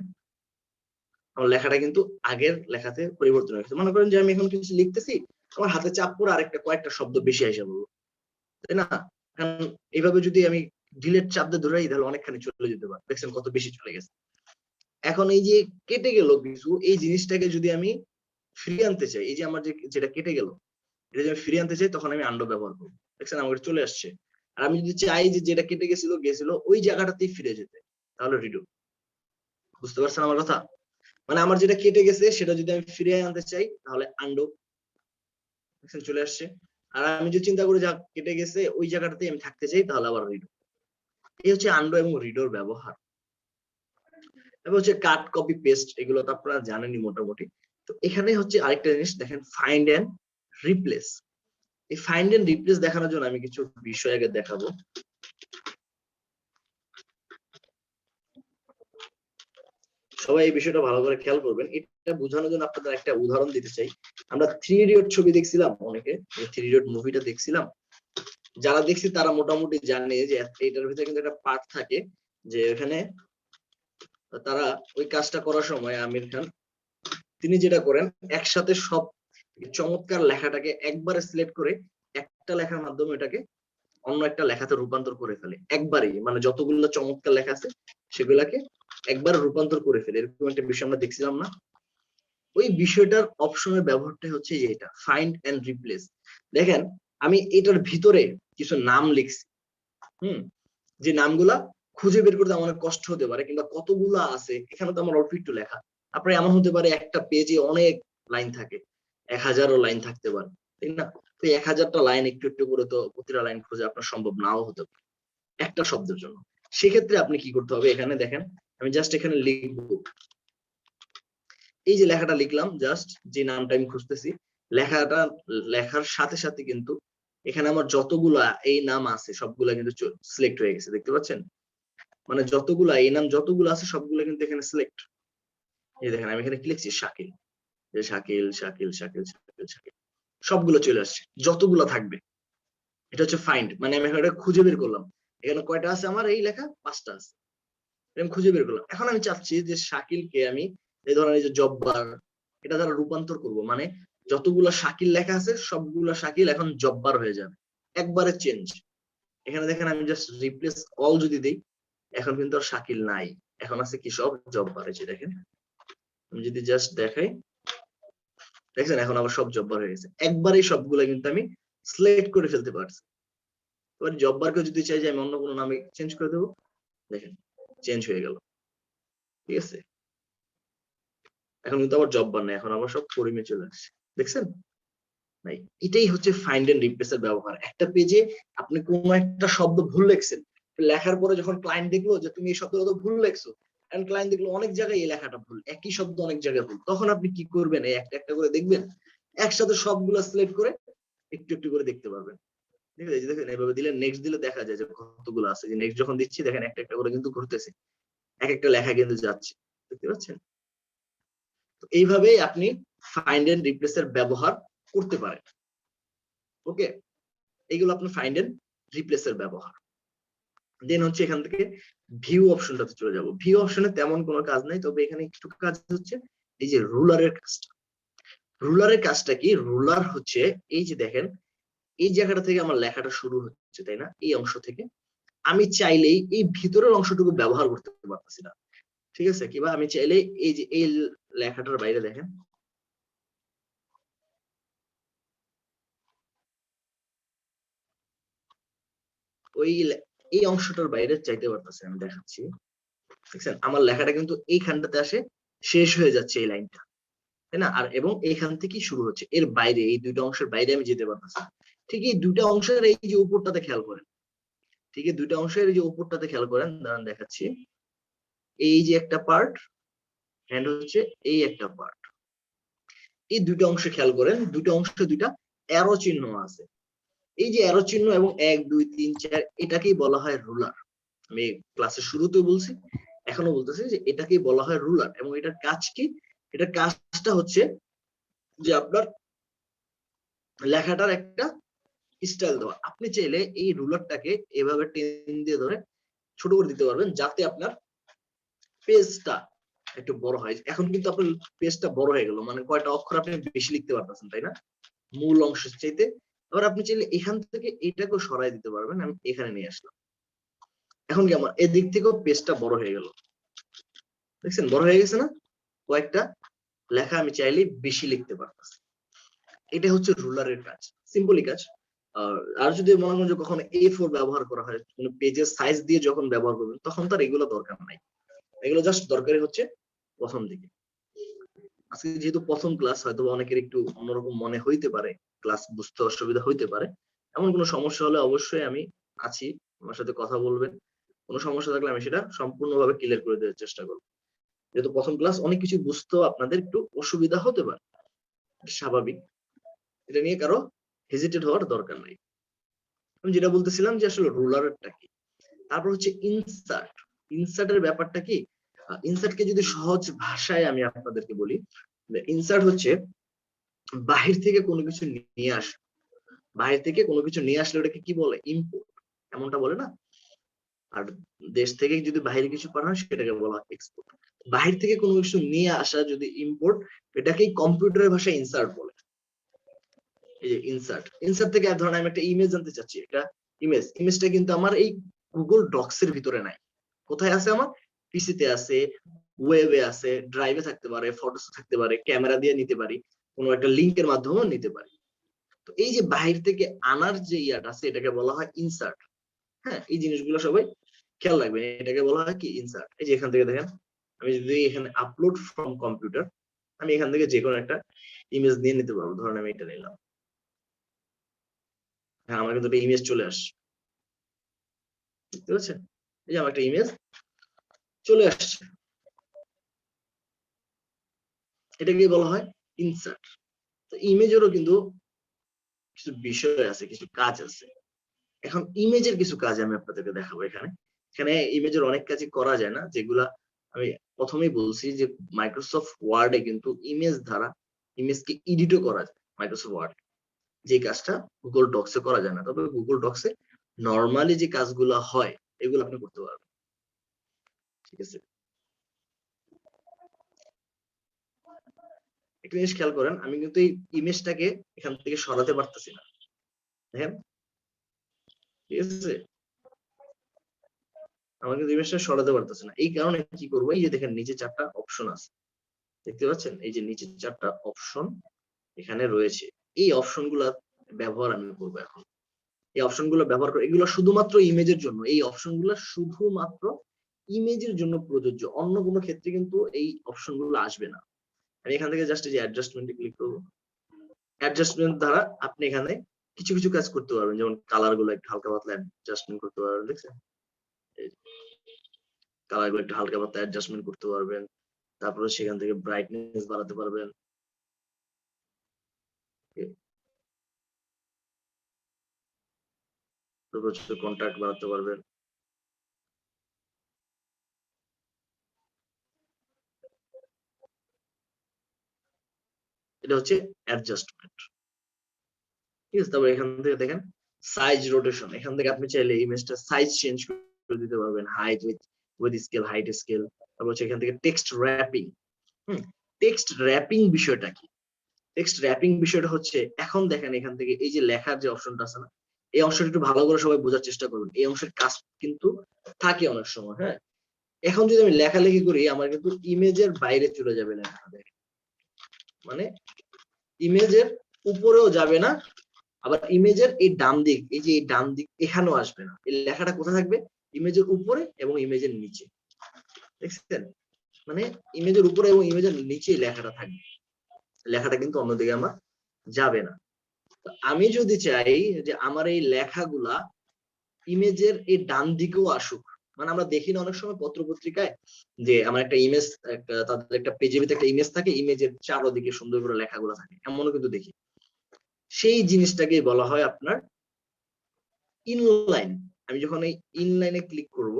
আমার লেখাটা কিন্তু আগের লেখাতে পরিবর্তন হয়ে গেছে। মনে করেন যে আমি এখন কিছু লিখতেছি, আমার হাতে চাপ পড়ে আরেকটা কয়েকটা শব্দ বেশি আসে বলবো, তাই না? এইভাবে যদি আমি ডিলেট চাপ দিয়ে ধরে তাহলে অনেকখানি চলে যেতে পারে, দেখছেন কত বেশি চলে গেছে। এখন এই যে কেটে গেল কিছু, এই জিনিসটাকে যদি আমি ফিরিয়ে আনতে চাই, এই যে আমার যেটা কেটে গেল এটা যদি আমি ফিরিয়ে আনতে চাই, তখন আমি আন্ডো ব্যবহার করবো, দেখছেন আমার চলে আসছে। আর আমি যদি চাই যে যেটা কেটে গেছিল ওই জায়গাটাতেই ফিরে যেতে, তাহলে রিডো। বুঝতে পারছেন আমার কথা? মানে আমার যেটা কেটে গেছে সেটা যদি আমি ফিরিয়ে আনতে চাই তাহলে আন্ডো, দেখছেন চলে আসছে। আর আমি যদি চিন্তা করি যা কেটে গেছে ওই জায়গাটাতেই আমি থাকতে চাই, তাহলে আবার রিডো। এই হচ্ছে আন্ডো এবং রিডোর ব্যবহার। তারপর হচ্ছে কাট, কপি, পেস্ট, এগুলো তো আপনারা জানেনই মোটামুটি। তো এখানে হচ্ছে আরেকটা জিনিস দেখেন, ফাইন্ড এন্ড রিপ্লেস। এই ফাইন্ড এন্ড রিপ্লেস দেখানোর জন্য আমি কিছু বিষয় আগে দেখাবো। সবাই এই বিষয়টা ভালো করে খেয়াল করবেন। এটা বোঝানোর জন্য আপনাদের একটা উদাহরণ দিতে চাই। আমরা থ্রি ইডিয়ট ছবি দেখছিলাম, অনেকে থ্রি ইডিয়ট মুভিটা দেখছিলাম, যারা দেখছি তারা মোটামুটি জানে যে এটার ভিতরে কিন্তু একটা পার্ট থাকে যে এখানে তারা ওই কাজটা করার সময় আমির খান তিনি যেটা করেন, একসাথে সব চমৎকার লেখাটাকে একবারে সিলেক্ট করে একটা লেখার মাধ্যমে এটাকে অন্য একটা লেখাতে রূপান্তর করে ফেলে একবারেই, মানে যতগুলো চমৎকার লেখা আছে সেগুলাকে একবার রূপান্তর করে ফেলে। এরকম একটা বিষয় আমরা দেখছিলাম না? ওই বিষয়টার অপশনের ব্যবহারটা হচ্ছে যে এটা ফাইন্ড এন্ড রিপ্লেস। দেখেন আমি এটার ভিতরে কিছু নাম লিখছি, যে নামগুলা খুঁজে বের করতে আমার অনেক কষ্ট হতে পারে, কিংবা কতগুলা আছে এখানে তো আমার অল্প একটু লেখা। আপনার এমন হতে পারে একটা পেজে অনেক লাইন থাকে, 1000ও লাইন থাকতে পারে, ঠিক না? তো 1000টা লাইন একটু একটু করে তো প্রতিটা লাইন খুঁজে আপনার সম্ভব নাও হতে পারে একটা শব্দের জন্য। সেক্ষেত্রে আপনি কি করতে হবে, এখানে দেখেন আমি জাস্ট এখানে লিখবো, এই যে লেখাটা লিখলাম, জাস্ট যে নামটা আমি খুঁজতেছি, লেখাটা লেখার সাথে সাথে কিন্তু এখানে আমার যতগুলা এই নাম আছে সবগুলা কিন্তু সিলেক্ট হয়ে গেছে, দেখতে পাচ্ছেন? মানে যতগুলা এই নাম যতগুলো আছে সবগুলো কিন্তু এখানে সিলেক্ট। এই দেখেন আমি এখানে কি লিখছি, শাকিল, শাকিল শাকিল শাকিল শাকিল শাকিল, সবগুলো চলে আসছে যতগুলো থাকবে। এটা হচ্ছে ফাইন্ড, মানে আমি এখানে খুঁজে বের করলাম এখানে কয়টা আছে আমার এই লেখা, 5টা আছে, আমি খুঁজে বের করলাম। এখন আমি চাচ্ছি যে শাকিলকে আমি এই ধরনের যে জব্বার এটা দ্বারা রূপান্তর করব, মানে যতগুলো শাকিল লেখা আছে সবগুলো শাকিল এখন জব্বার হয়ে যাবে, একবারে চেঞ্জ। এখানে দেখেন আমি জাস্ট রিপ্লেস অল যদি দেই, এখন কিন্তু আর শাকিল নাই, এখন আছে কি সব জব্বার। এই যে দেখেন আমি যদি জাস্ট দেখাই, দেখছেন এখন আবার সব জব্বার হয়ে গেছে, একবারেই সবগুলো কিন্তু আমি সিলেক্ট করে ফেলতে পারছি। এবার জব্বারকে যদি চাই যে আমি অন্য কোনো নামে চেঞ্জ করে দেবো, দেখেন চেঞ্জ হয়ে গেল, ঠিক আছে? এখন কিন্তু আবার জব্বার নাই, এখন আবার সব করিমে চলে আসছে, দেখছেন? নাই, এটাই হচ্ছে ফাইন্ড এন্ড রিপ্লেস এর ব্যবহার। একটা পেজে আপনি কোনো একটা শব্দ ভুল লিখছেন, লেখার পরে যখন ক্লায়েন্ট দেখলো যে তুমি এই শব্দটা তো ভুল লিখছো, এন্ড ক্লায়েন্ট দেখলো অনেক জায়গায় এই লেখাটা ভুল, একই শব্দ অনেক জায়গায় ভুল, তখন আপনি কি করবেন, এই একটা একটা করে দেখবেন, একসাথে সবগুলো সিলেক্ট করে একটু একটু করে দেখতে পারবেন। ঠিক আছে, দেখেন এভাবে দিলে নেক্সট দিলে দেখা যায় যে কতগুলো আছে, যে নেক্সট যখন দিচ্ছি দেখেন একটা একটা করে কিন্তু ঘুরতেছে, এক একটা লেখা কিন্তু যাচ্ছে, দেখতে পাচ্ছেন? তো এইভাবেই আপনি ফাইন্ড এন্ড রিপ্লেস এর ব্যবহার করতে পারেন। ওকে, এইগুলো আপনার ফাইন্ড এন্ড রিপ্লেস এর ব্যবহার। দেন হচ্ছে এখান থেকে ভিউ অপশনটাতে চলে যাব। ভিউ অপশনে তেমন কোনো কাজ নাই, তবে এখানে একটু কাজ হচ্ছে এই যে রুলারের কাজটা। রুলারের কাজটা কি, রুলার হচ্ছে এই যে দেখেন এই জায়গাটা থেকে আমার লেখাটা শুরু হচ্ছে, তাই না? এই অংশ থেকে আমি চাইলেই এই ভিতরের অংশটুকু ব্যবহার করতে পারতেছি না, ঠিক আছে? কিংবা আমি চাইলে এই যে এই লেখাটার বাইরে দেখেন ওই এই অংশটার বাইরে চাইতে পারতেছি, আমি দেখাচ্ছি, দেখছেন আমার লেখাটা কিন্তু এইখানটাতে আসে, শেষ হয়ে যাচ্ছে এই লাইনটা, তাই না? আর এবং এইখান থেকেই শুরু হচ্ছে, এর বাইরে এই দুইটা অংশের বাইরে আমি যেতে পারতেছি। ঠিক এই দুইটা অংশের এই যে উপরটাতে খেয়াল করেন, ঠিক এই দুইটা অংশের এই যে উপরটাতে খেয়াল করেন, দাঁড়ান দেখাচ্ছি, এই যে একটা পার্ট এন্ড হচ্ছে এই একটা পার্ট, এই দুইটা অংশে খেয়াল করেন, দুইটা অংশে দুইটা অ্যারো চিহ্ন আছে। এই যে অ্যারো চিহ্ন এবং 1 2 3 4 এটাকেই বলা হয় রুলার। আমি ক্লাসের শুরুতে বলছি, এখনো বলতেছি যে এটাকেই বলা হয় রুলার। এবং এটার কাজ কি, এটার কাজটা হচ্ছে যে আপনার লেখাটার একটা স্টাইল দেওয়া। আপনি চাইলে এই রুলারটাকে এভাবে টেন দিয়ে ধরে ছোট করে দিতে পারবেন, যাতে আপনার পেজটা একটু বড় হয়। এখন কিন্তু আপনার পেজটা বড় হয়ে গেল, মানে কয়টা অক্ষর আপনি বেশি লিখতে পারতেছেন, তাই না? মূল অংশের চাইতে। এবার আপনি চাইলে এখান থেকে এটাকেও সরাই দিতে পারবেন, আমি এখানে নিয়ে আসলাম। এখন কি আমার এদিক থেকেও পেজটা বড় হয়ে গেল, দেখছেন? বড় হয়ে গেছে না? কয়েকটা লেখা আমি চাইলে বেশি লিখতে পারতেছি। এটা হচ্ছে রুলারের কাজ, সিম্পলি কাজ। আর যদি মনে করেন যে কখনো A4 ব্যবহার করা হয় কোনো পেজের সাইজ দিয়ে যখন ব্যবহার করবেন, তখন তার এগুলো দরকার নাই, এগুলো জাস্ট দরকারি হচ্ছে প্রথম দিকে। আজকে যেহেতু প্রথম ক্লাস, হয়তো অনেকের একটু অন্যরকম মনে হইতে পারে, ক্লাস বুঝতে অসুবিধা হইতে পারে। এমন কোনো সমস্যা হলে অবশ্যই আমি আছি, আমার সাথে কথা বলবেন। কোনো সমস্যা থাকলে আমি সেটা সম্পূর্ণভাবে ক্লিয়ার করে দেওয়ার চেষ্টা করবো। যেহেতু প্রথম ক্লাস অনেক কিছু বুঝতেও আপনাদের একটু অসুবিধা হতে পারে, স্বাভাবিক, এটা নিয়ে কারো হেজিটেট হওয়ার দরকার নাই। আমি যেটা বলতেছিলাম যে আসলে রুলারটা কি, তারপর হচ্ছে ইনসার্ট। ইনসার্টের ব্যাপারটা কি, ইনসার্টকে যদি সহজ ভাষায় আমি আপনাদেরকে বলি, ইনসার্ট হচ্ছে বাহির থেকে কোনো কিছু নিয়ে আসা, বাহির থেকে কোনো কিছু নিয়ে আসলে ওটাকে কি বলে, ইম্পোর্ট, এমনটা বলে না? আর দেশ থেকে যদি বাইরে কিছু পাঠানো সেটাকে বলা হয় এক্সপোর্ট। বাহির থেকে কোনো কিছু নিয়ে আসা যদি ইম্পোর্ট, এটাকেই কম্পিউটারের ভাষায় ইনসার্ট বলে। এই যে ইনসার্ট, ইনসার্ট থেকে ধরেন আমি একটা ইমেজ আনতে চাচ্ছি, একটা ইমেজ, ইমেজটা কিন্তু আমার এই গুগল ডক্স এর ভিতরে নাই, কোথায় আছে, আমার পিসিতে আছে, ওয়েবে আছে, ড্রাইভে থাকতে পারে, ফটোস থাকতে পারে, ক্যামেরা দিয়ে নিতে পারি, কোনো একটা লিংকের মাধ্যমেও নিতে পারি। তো এই যে বাহির থেকে আনার যে ইয়াটা আছে এটাকে বলা হয় ইনসার্ট। হ্যাঁ, এই জিনিসগুলো সবাই খেয়াল রাখবেন, এটাকে বলা হয় কি, ইনসার্ট। এই যে এখান থেকে দেখেন, আমি যদি এখানে আপলোড ফ্রম কম্পিউটার, আমি এখান থেকে যে কোনো একটা ইমেজ নিয়ে নিতে পারবো, ধরেন আমি এটা নিলাম, হ্যাঁ আমার কিন্তু একটা ইমেজ চলে আসছে, বুঝতে পারছেন? এই যে আমার একটা ইমেজ চলে আসছে, এটাকে বলা হয় ইনসার্ট। তো ইমেজেরও কিন্তু কিছু বিষয় আছে, কিছু কাজ আছে। এখন ইমেজের কিছু কাজ আমি আপনাদেরকে দেখাবো এখানে। এখানে ইমেজের অনেক কাজই করা যায় না, যেগুলা আমি প্রথমেই বলছি যে মাইক্রোসফট ওয়ার্ডে কিন্তু ইমেজ দ্বারা ইমেজকে এডিটও করা যায় মাইক্রোসফট ওয়ার্ড, যে কাজটা গুগল ডক্সে করা যায় না। তবে গুগল ডক্সে নরমালি যে কাজগুলো হয় এগুলো আপনি করতে পারবেন, ঠিক আছে? একটা জিনিস খেয়াল করেন, আমি কিন্তু এই ইমেজটাকে এখান থেকে সরাতে পারতেছি না, দেখেন, ঠিক আছে? আমার কিন্তু ইমেজটা সরাতে পারতেছে না, এই কারণে কি করবো, এই যে দেখেন নিচে 4টা অপশন আছে, দেখতে পাচ্ছেন? এই যে নিচে 4টা অপশন এখানে রয়েছে, এই অপশন গুলা ব্যবহার আমি করবো এখন। এই অপশন গুলো ব্যবহার করে, এগুলো শুধুমাত্র ইমেজের জন্য, এই অপশন গুলো শুধুমাত্র ইমেজের জন্য প্রযোজ্য, অন্য কোনো ক্ষেত্রে কিন্তু এই অপশন গুলো আসবে না। আমি এখান থেকে জাস্ট এই যে অ্যাডজাস্টমেন্টে ক্লিক করবো, অ্যাডজাস্টমেন্ট দ্বারা আপনি এখানে কিছু কিছু কাজ করতে পারবেন, যেমন কালার গুলো একটু হালকা পাতলা অ্যাডজাস্টমেন্ট করতে পারবেন, দেখছেন? কালার গুলো একটু হালকা পাতলা অ্যাডজাস্টমেন্ট করতে পারবেন, তারপরে সেখান থেকে ব্রাইটনেস বাড়াতে পারবেন, তারপর কন্ট্রাক্ট বাড়াতে পারবেন। এটা হচ্ছে অ্যাডজাস্টমেন্ট, ঠিক আছে? তারপর এখান থেকে দেখেন সাইজ রোটেশন, এখান থেকে আপনি চাইলে ইমেজটা সাইজ চেঞ্জ করে দিতে পারবেন, height with scale, height scale. তারপর হচ্ছে এখান থেকে টেক্সট র্যাপিং। টেক্সট র্যাপিং বিষয়টা কি? টেক্সট র্যাপিং বিষয়টা হচ্ছে, এখন দেখেন এখান থেকে এই যে লেখার যে অপশনটা আছে না, এই অংশটা একটু ভালো করে সবাই বোঝার চেষ্টা করবেন, এই অংশের কাজ কিন্তু থাকে অনেক সময়। হ্যাঁ, এখন যদি আমি লেখালেখি করি আমার কিন্তু ইমেজের বাইরে চলে যাবে লেখাটা, দেখেন, মানে ইমেজের উপরেও যাবে না, আবার ইমেজের এই ডান দিক, এই যে এই ডান দিক এখানেও আসবে না, এই লেখাটা কোথায় থাকবে, ইমেজের উপরে এবং ইমেজের নিচে, দেখছেন? মানে ইমেজের উপরে এবং ইমেজের নিচে লেখাটা থাকবে, লেখাটা কিন্তু অন্যদিকে আমার যাবে না। আমি যদি চাই যে আমার এই লেখাগুলা ইমেজের এই ডান দিকেও আসুক, মানে আমরা দেখি না অনেক সময় পত্র পত্রিকায় যে আমার একটা ইমেজ, তাদের একটা পেজের ভিতরে একটা ইমেজ থাকে, ইমেজের চারদিকে সুন্দর করে লেখাগুলো থাকে, এমনও কিন্তু দেখি। সেই জিনিসটাকেই বলা হয় আপনার ইনলাইন। আমি যখন এই ইনলাইনে ক্লিক করব,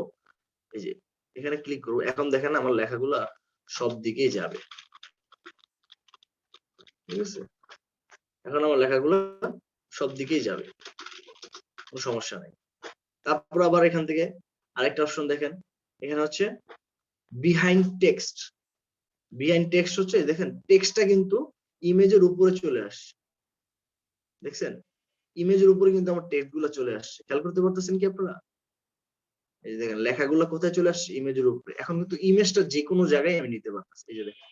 এই যে এখানে ক্লিক করব, এখন দেখেন আমার লেখাগুলা সব দিকেই যাবে, ঠিক আছে? এখন আমার লেখাগুলো সব দিকেই যাবে, কোনো সমস্যা নাই। তারপর আবার এখান থেকে আরেকটা অপশন দেখেন, এখানে হচ্ছে বিহাইন্ড টেক্সট। বিহাইন্ড টেক্সট হচ্ছে, দেখেন টেক্সটটা কিন্তু ইমেজের উপরে চলে আসছে, দেখছেন? ইমেজের উপরে কিন্তু আমার টেক্সট গুলা চলে আসছে, খেয়াল করতে পারতেছেন কি আপনারা? এই যে দেখেন লেখাগুলো কোথায় চলে আসছে, ইমেজের উপরে। এখন কিন্তু ইমেজটা যে কোনো জায়গায় আমি নিতে পারতেছি, এই যে দেখেন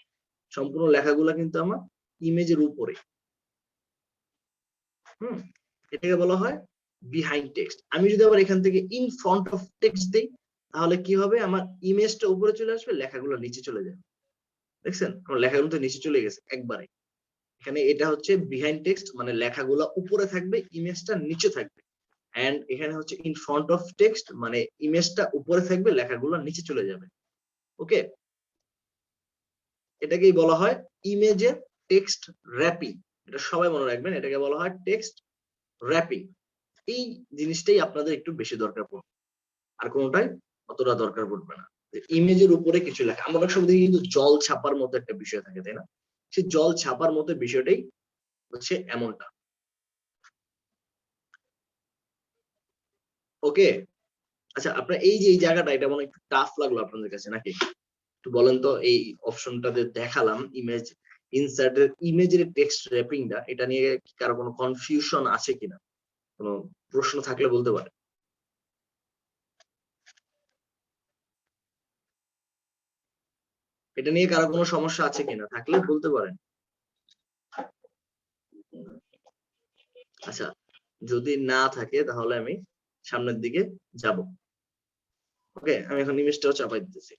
সম্পূর্ণ লেখাগুলা কিন্তু আমার ইমেজের উপরে। এটাকে বলা হয় বিহাইন্ড টেক্সট। আমি যদি আবার এখান থেকে ইন ফ্রন্ট অফ টেক্সট দেই, তাহলে কি হবে, আমার ইমেজটা উপরে চলে আসবে, লেখাগুলো নিচে চলে যাবে, দেখছেন? আমার লেখাগুলো তো নিচে চলে গেছে একবারে। এখানে এটা হচ্ছে বিহাইন্ড টেক্সট, মানে লেখাগুলো উপরে থাকবে, ইমেজটা নিচে থাকবে। এন্ড এখানে হচ্ছে ইন ফ্রন্ট অফ টেক্সট, মানে ইমেজটা উপরে থাকবে, লেখাগুলো নিচে চলে যাবে। ওকে, এটাকেই বলা হয় ইমেজের টেক্সট র্যাপিং। এটা সবাই মনে রাখবেন, এটাকে বলা হয় টেক্সট র্যাপিং। এই জিনিসটাই আপনাদের একটু বেশি দরকার পড়বে, আর কোনোটাই অতটা দরকার পড়বে না। ইমেজের উপরে কিছু লেখা, আমরা অনেক সময় দেখি কিন্তু জল ছাপার মতো একটা বিষয় থাকে, তাই না? সেই জল ছাপার মতো বিষয়টাই হচ্ছে এমনটা। ওকে, আচ্ছা আপনার এই যে এই জায়গাটা, এটা মনে হয় একটু টাফ লাগলো আপনাদের কাছে নাকি? একটু বলেন তো, এই অপশনটাতে দেখালাম ইমেজ ইনসার্টের ইমেজের টেক্সট র্যাপিংটা, এটা নিয়ে কি কারো কোনো কনফিউশন আছে কিনা, কোনো প্রশ্ন থাকলে বলতে পারে। এটা নিয়ে কারো কোনো সমস্যা আছে কিনা, থাকলে বলতে পারেন। আচ্ছা, যদি না থাকে তাহলে আমি সামনের দিকে যাব। ওকে, আমি এখন ইমেজটাও চাপাই দিতেছি।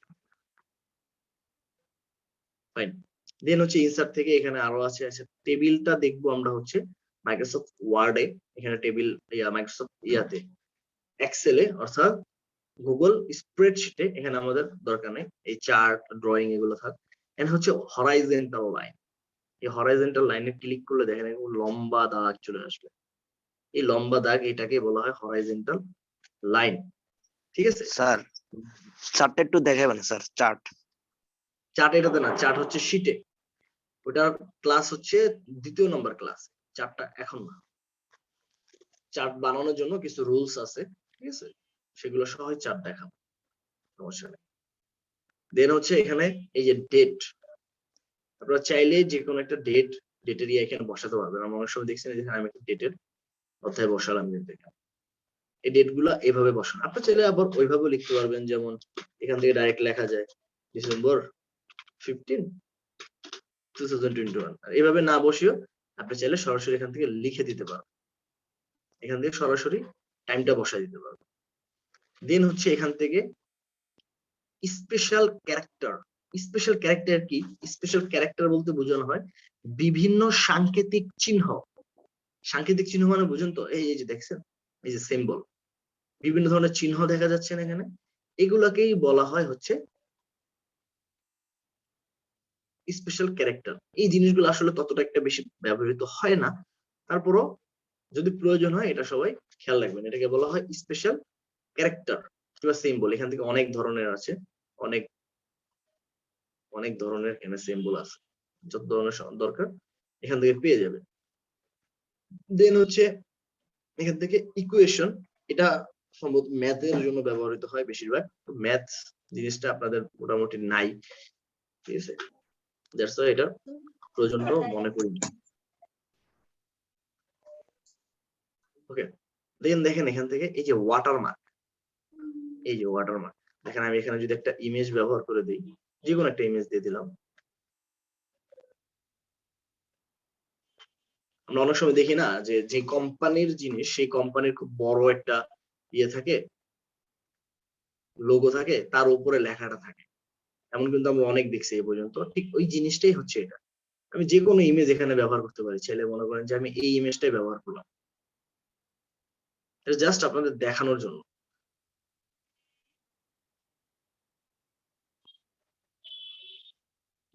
ফাইন। দেন হচ্ছে ইনসার্ট থেকে এখানে আরো আছে, আচ্ছা টেবিলটা দেখবো আমরা হচ্ছে মাইক্রোসফট ওয়ার্ডে, এখানে টেবিল মাইক্রোসফট ইয়াতে এক্সেলে অর্থাৎ গুগল স্প্রেডশিটে, এখানে আমাদের দরকার নেই, এই চার্ট ড্রয়িং এগুলো থাক। এন্ড হচ্ছে হরাইজন্টাল লাইন, এই হরাইজন্টাল লাইনে ক্লিক করলে দেখেন এরকম লম্বা দাগ চলে আসবে। এই লম্বা দাগ এটাকে বলা হয় হরাইজন্টাল লাইন, ঠিক আছে? স্যার চার্টটা একটু দেখাবেন স্যার, চার্ট। চার্ট এটাতে না, চার্ট হচ্ছে শিটে, ওটার ক্লাস হচ্ছে 2য় নম্বর ক্লাস, চার্টটা এখন না। চার্ট বানানোর জন্য কিছু রুলস আছে, ঠিক আছে, সেগুলো সহ চার্ট দেখাবো, সমস্যা নেই। দেন হচ্ছে এখানে এই যে ডেট, আপনারা চাইলে যে কোনো একটা ডেটের এখানে বসাতে পারবেন। আমরা অনেক সময় দেখছি যেখানে আমি একটা ডেটের অধ্যায় বসালাম, কিন্তু এখানে এই ডেট গুলা এভাবে বসান। আপনি চাইলে আবার ওইভাবে লিখতে পারবেন, যেমন এখান থেকে ডাইরেক্ট লেখা যায় ডিসেম্বর 15, 2021। এইভাবে না বসিও আপনি চাইলে সরাসরি এখান থেকে লিখে দিতে পারবেন, এখান থেকে সরাসরি টাইমটা বসাই দিতে পারবেন। দেন হচ্ছে এখান থেকে স্পেশাল ক্যারেক্টার। স্পেশাল ক্যারেক্টার কি? স্পেশাল ক্যারেক্টার বলতে বোঝানো হয় বিভিন্ন সাংকেতিক চিহ্ন। সাংকেতিক চিহ্ন মানে বুঝুন তো, এই যে দেখছেন, এই যে সিম্বল, বিভিন্ন ধরনের চিহ্ন দেখা যাচ্ছে না এখানে, এগুলাকেই বলা হয় হচ্ছে স্পেশাল ক্যারেক্টার। এই জিনিসগুলো আসলে ততটা একটা বেশি ব্যবহৃত হয় না, তারপরও যদি প্রয়োজন হয় এটা সবাই খেয়াল রাখবেন। এটাকে বলা হয় স্পেশাল ক্যারেক্টার কিংবা সিম্বল। এখান থেকে অনেক ধরনের আছে, অনেক অনেক ধরনের এখানে সিম্বল আছে, যত ধরনের দরকার এখান থেকে পেয়ে যাবে। দেন হচ্ছে এখান থেকে ইকুয়েশন, এটা সম্ভবত ম্যাথের জন্য ব্যবহৃত হয় বেশিরভাগ, ম্যাথ জিনিসটা আপনাদের মোটামুটি নাই, ঠিক আছে, দ্যাটস ওয়াই এটা প্রয়োজন মনে করি। ওকে, দেন দেখেন এখান থেকে এই যে ওয়াটারমার্ক, এই যে ওয়াটারমার্ক দেখেন, আমি এখানে যদি একটা ইমেজ ব্যবহার করে দিই, যে কোনো একটা ইমেজ দিয়ে দিলাম, আমরা অনেক সময় দেখি না যে যে কোম্পানির জিনিস, সেই কোম্পানির খুব বড় একটা ইয়ে থাকে, লোগো থাকে, তার উপরে লেখাটা থাকে, এমন কিন্তু আমরা অনেক দেখছি এই পর্যন্ত। ঠিক ওই জিনিসটাই হচ্ছে এটা। আমি যে কোনো ইমেজ এখানে ব্যবহার করতে পারি, ছেলে মনে করেন যে আমি এই ইমেজটাই ব্যবহার করলাম, এটা জাস্ট আপনাদের দেখানোর জন্য।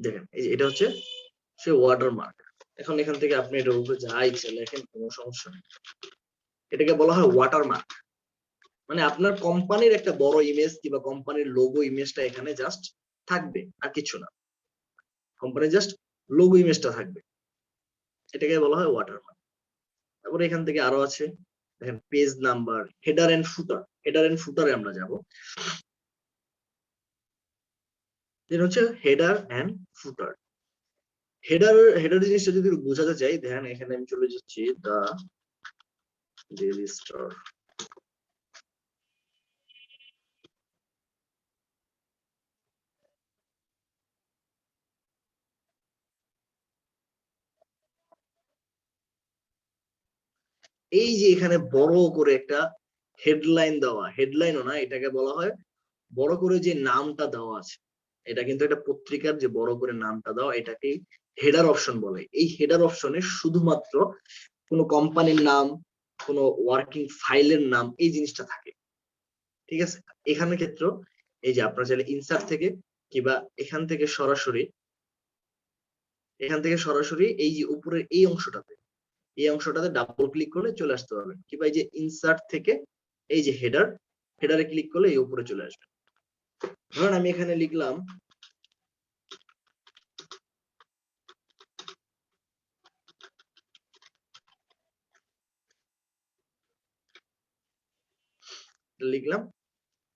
দেখেন এই যে এটা হচ্ছে সে ওয়াটারমার্ক। এখন এখান থেকে আপনি এটার উপরে যা ইচ্ছে লেখেন, কোনো সমস্যা নেই। এটাকে বলা হয় ওয়াটারমার্ক, মানে আপনার কোম্পানির একটা বড় ইমেজ কিংবা কোম্পানির লোগো ইমেজটা এখানে জাস্ট থাকবে, আর কিছু না, কোম্পানির জাস্ট লোগো ইমেজটা থাকবে, এটাকে বলা হয় ওয়াটারমার্ক। তারপরে এখান থেকে আরো আছে, দেখেন page number, header and footer. Header and ফুটারে আমরা যাব। দেন হচ্ছে হেডার এন্ড ফুটার। হেডার জিনিসটা যদি বোঝাতে চাই, দেখেন এখানে আমি চলে যাচ্ছি দা ডেইলি স্টার। এই যে এখানে বড় করে একটা হেডলাইন দেওয়া, হেডলাইনও না, এটাকে বলা হয় বড় করে যে নামটা দেওয়া আছে, এটা কিন্তু একটা পত্রিকার যে বড় করে নামটা দেওয়া, এটাকে হেডার অপশন বলে। এই হেডার অপশনে শুধুমাত্র কোনো কোম্পানির নাম, কোনো ওয়ার্কিং ফাইলের নাম, এই জিনিসটা থাকে, ঠিক আছে। এখানে ক্ষেত্র এই যে আপনারা চাইলে ইনসার্ট থেকে কিংবা এখান থেকে সরাসরি এখান থেকে সরাসরি এই যে উপরের এই অংশটাতে ডাবল ক্লিক করলে চলে আসতে পারবেন, কিংবা এই যে ইনসার্ট থেকে এই যে হেডারে ক্লিক করলে এই উপরে চলে আসবে। ধরেন আমি এখানে লিখলাম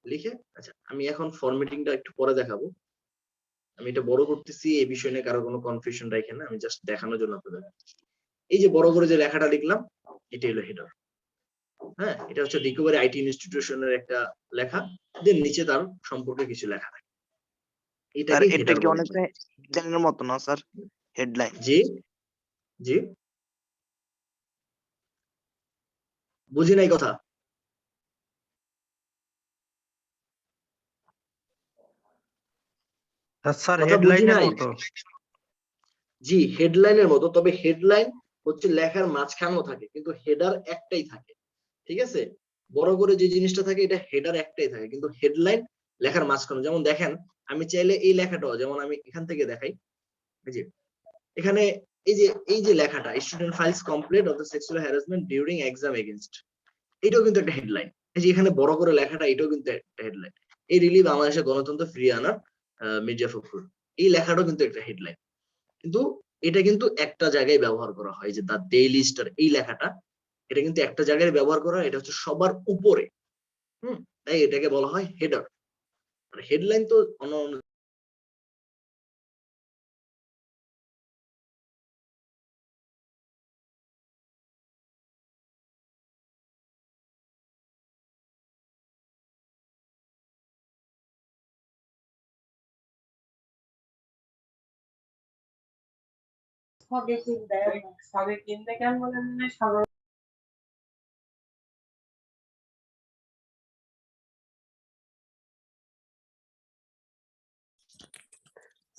লিখে, আচ্ছা আমি এখন ফরম্যাটিংটা একটু পরে দেখাবো। আমি এটা বড় করতেছি, এই বিষয় নিয়ে কারো কোনো কনফিউশন রাখেন না, আমি জাস্ট দেখানোর জন্য আপনাদের। এই যে বড় করে যে লেখাটা লিখলাম, এটা হলো হেডার। হ্যাঁ, এটা হচ্ছে রিকভারি আইটি ইনস্টিটিউশনের একটা লেখা, দেন নিচে তার সম্পর্কে কিছু লেখা থাকে, স্যার এটাকে এটা হেডার কি বলে। অনেকটা হেডলাইনের মতো না স্যার? হেডলাইন। জি জি, বুঝি নাই কথা। স্যার কথা বুঝি হেডলাইনের নাই। মতো। জি, হেডলাইনের মতো, তবে হেডলাইন হচ্ছে লেখার মাঝখানেও থাকে, কিন্তু হেডার একটাই থাকে। ঠিক আছে, বড় করে যে জিনিসটা থাকে এটা হেডার একটাই থাকে, কিন্তু হেডলাইন লেখার মাঝখানে। যেমন দেখেন, আমি চাইলে এই লেখাটাও, যেমন আমি এখান থেকে দেখাই, এই যে এখানে এই যে লেখাটা, student files complaint of the sexual harassment during exam against, এটাও কিন্তু একটা হেডলাইন। এই যে এখানে বড় করে লেখাটা, এটাও কিন্তু একটা হেডলাইন। এই রিলিভ বাংলাদেশের গণতন্ত্র ফিরিয়ে আনার মির্জা ফখরুল, এই লেখাটাও কিন্তু একটা হেডলাইন। কিন্তু এটা কিন্তু একটা জায়গায় ব্যবহার করা হয়, যে দ্য ডেইলি স্টার, এই লেখাটা এটা কিন্তু একটা জায়গায় ব্যবহার করা হয়, এটা হচ্ছে সবার উপরে। তাই এটাকে বলা হয় হেডার। হেডলাইন তো অন্য